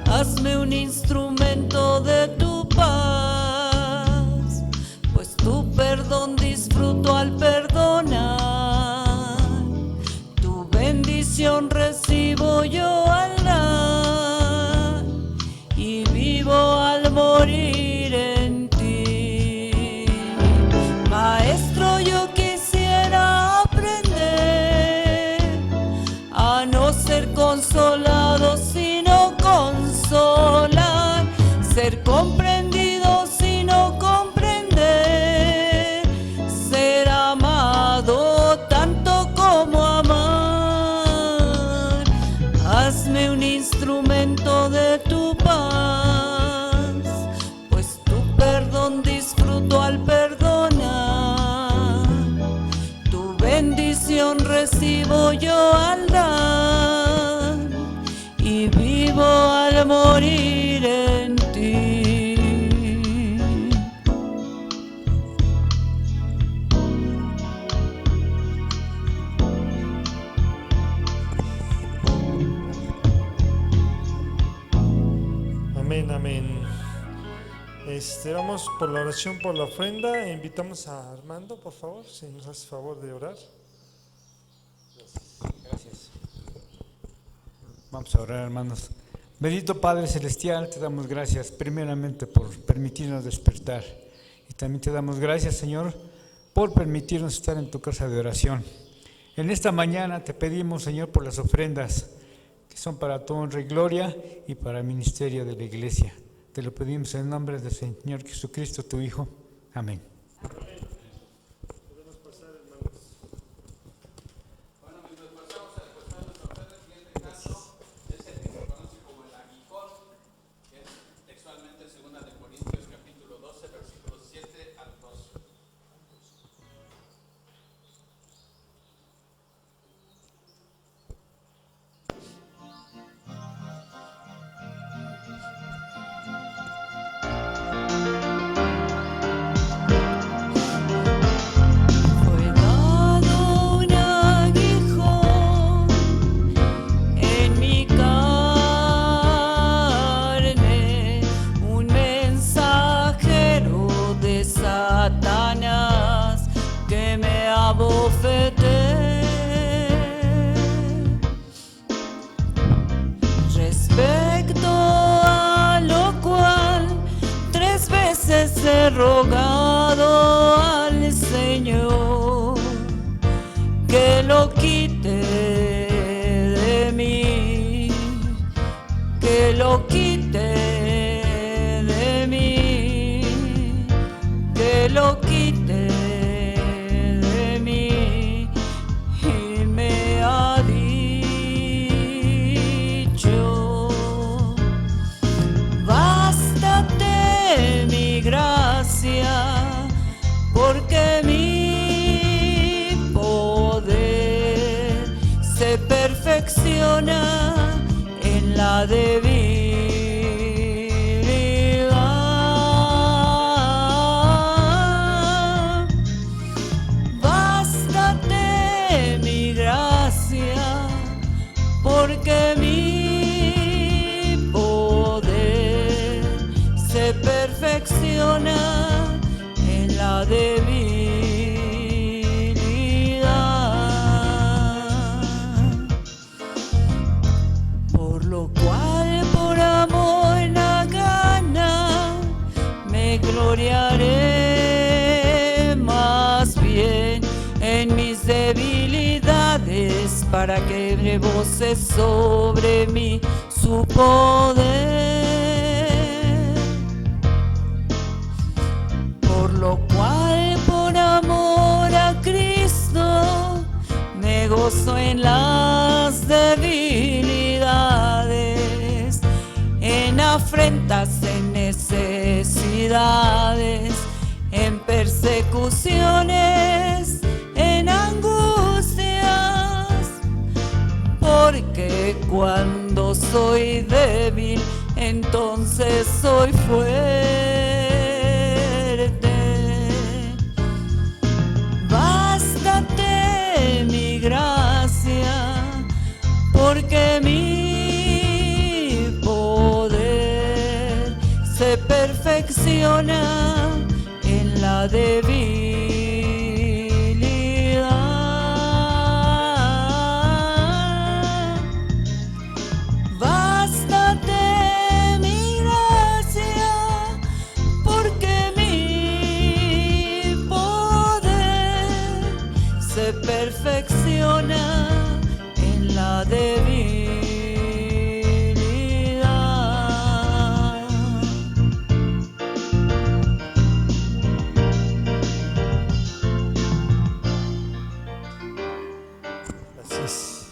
Hazme un instrumento de tu paz, pues tu perdón disfruto al perdonar, tu bendición recibo yo al dar, y vivo al morir en ti. Maestro, yo quisiera aprender a no ser consolado sino consolar, ser comprendido sino comprender, ser amado tanto como amar. Hazme un instrumento de tu paz, pues tu perdón disfruto al perdonar, tu bendición recibo yo al dar, y vivo al morir en ti. Amén, amén. Vamos por la oración por la ofrenda. Invitamos a Armando, por favor, si nos hace favor de orar. Gracias. Vamos a orar, hermanos. Bendito Padre Celestial, te damos gracias primeramente por permitirnos despertar. Y también te damos gracias, Señor, por permitirnos estar en tu casa de oración. En esta mañana te pedimos, Señor, por las ofrendas que son para tu honra y gloria y para el ministerio de la iglesia. Te lo pedimos en nombre del Señor Jesucristo, tu Hijo. Amén. Amén. he rogado al Señor que lo quite de mí, que lo quite de mí, que lo quite de mí. Y me ha dicho: bástate mi gracia, porque mi poder se perfecciona en la debilidad. Bástate mi gracia, porque mi poder se perfecciona en la debilidad. Por lo cual, por amor a gana, me gloriaré más bien en mis debilidades, para que rebose sobre mí su poder. Por lo cual, por amor a Cristo, me gozo en las debilidades, en afrentas, en necesidades, en persecuciones, en angustias, porque cuando soy débil, entonces soy fuerte. Bástate mi gracia, porque mi poder se perfecciona en la debilidad. Bástate mi gracia, porque mi poder se perfecciona en la debilidad. Así es.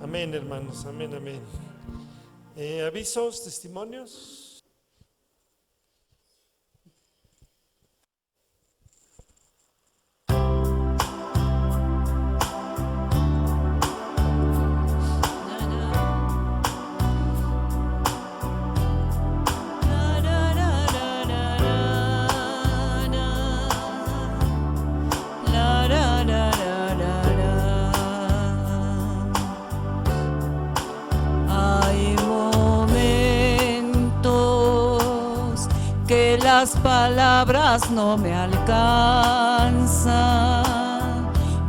Amén, hermanos. Amén, amén. Avisos, testimonios. Hay momentos que las palabras no me alcanzan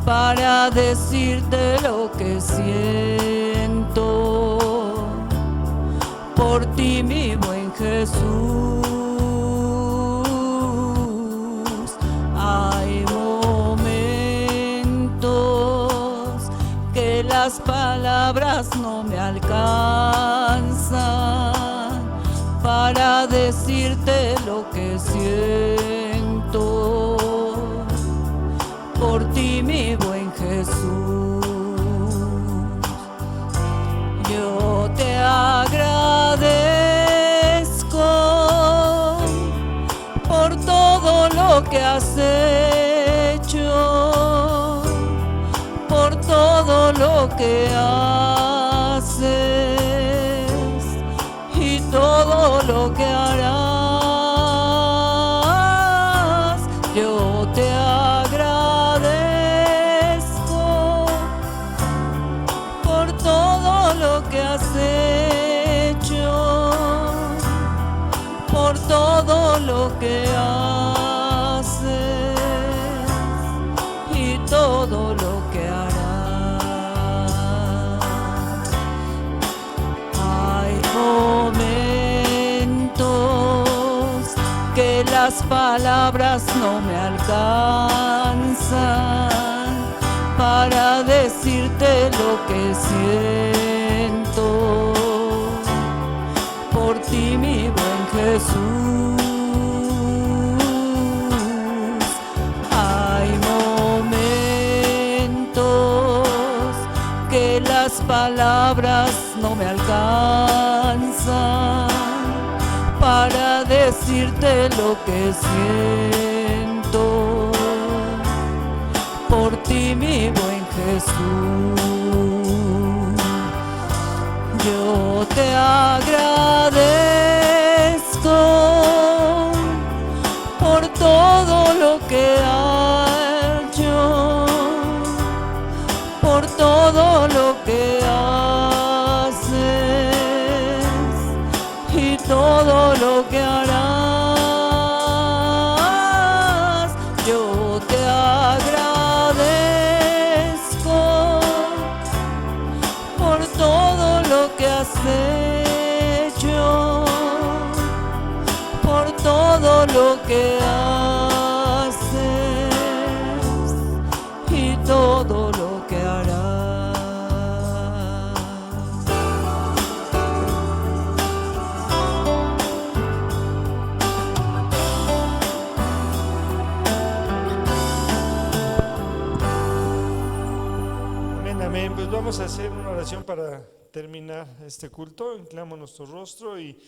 para decirte lo que siento por ti, mi buen Jesús. Hay momentos que las palabras no me alcanzan para decirte lo que siento por ti, mi buen Jesús. Yo te agradezco por todo lo que has hecho, por todo lo que haces y todo lo que harás. Yo te agradezco por todo lo que has hecho, por todo lo que haces y todo lo que harás. Hay momentos las palabras no me alcanzan para decirte lo que siento por ti, mi buen Jesús. Hay momentos que las palabras no me alcanzan para decirte lo que siento por ti, mi buen Jesús. Yo te agradezco por todo lo que has hecho, por todo lo que haces y todo lo que harás. Yo te agradezco por todo lo que has hecho, por todo lo que haces y todo lo que harás. Amén, amén. Pues vamos a hacer una oración para terminar este culto. Inclinamos nuestro rostro y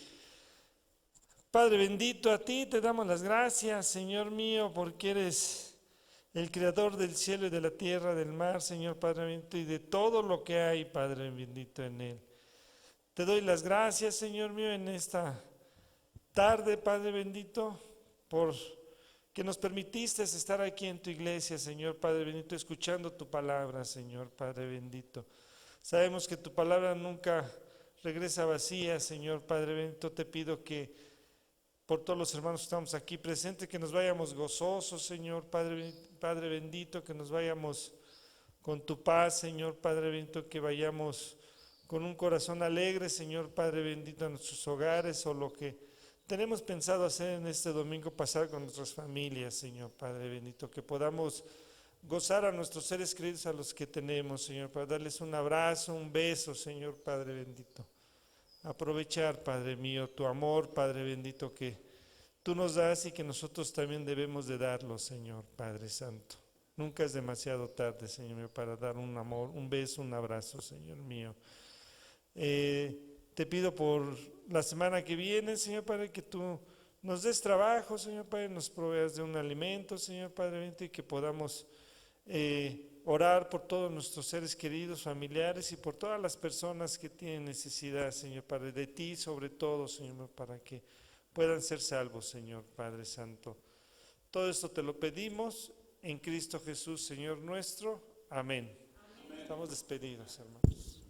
Padre bendito, a ti te damos las gracias, Señor mío, porque eres el creador del cielo y de la tierra, del mar, Señor Padre bendito, y de todo lo que hay, Padre bendito, en él. Te doy las gracias, Señor mío, en esta tarde, Padre bendito, por que nos permitiste estar aquí en tu iglesia, Señor Padre bendito, escuchando tu palabra, Señor Padre bendito. Sabemos que tu palabra nunca regresa vacía, Señor Padre bendito. Te pido que por todos los hermanos que estamos aquí presentes, que nos vayamos gozosos, Señor Padre bendito, que nos vayamos con tu paz, Señor Padre bendito, que vayamos con un corazón alegre, Señor Padre bendito, a nuestros hogares o lo que tenemos pensado hacer en este domingo, pasar con nuestras familias, Señor Padre bendito, que podamos gozar a nuestros seres queridos, a los que tenemos, Señor, para darles un abrazo, un beso, Señor Padre bendito. Aprovechar, Padre mío, tu amor, Padre bendito, que tú nos das y que nosotros también debemos de darlo, Señor Padre Santo. Nunca es demasiado tarde, Señor mío, para dar un amor, un beso, un abrazo, Señor mío. Te pido por la semana que viene, Señor Padre, que tú nos des trabajo, Señor Padre, nos proveas de un alimento, Señor Padre bendito, y que podamos orar por todos nuestros seres queridos, familiares y por todas las personas que tienen necesidad, Señor Padre, de ti sobre todo, Señor, para que puedan ser salvos, Señor Padre Santo. Todo esto te lo pedimos en Cristo Jesús, Señor nuestro. Amén. Estamos despedidos, hermanos.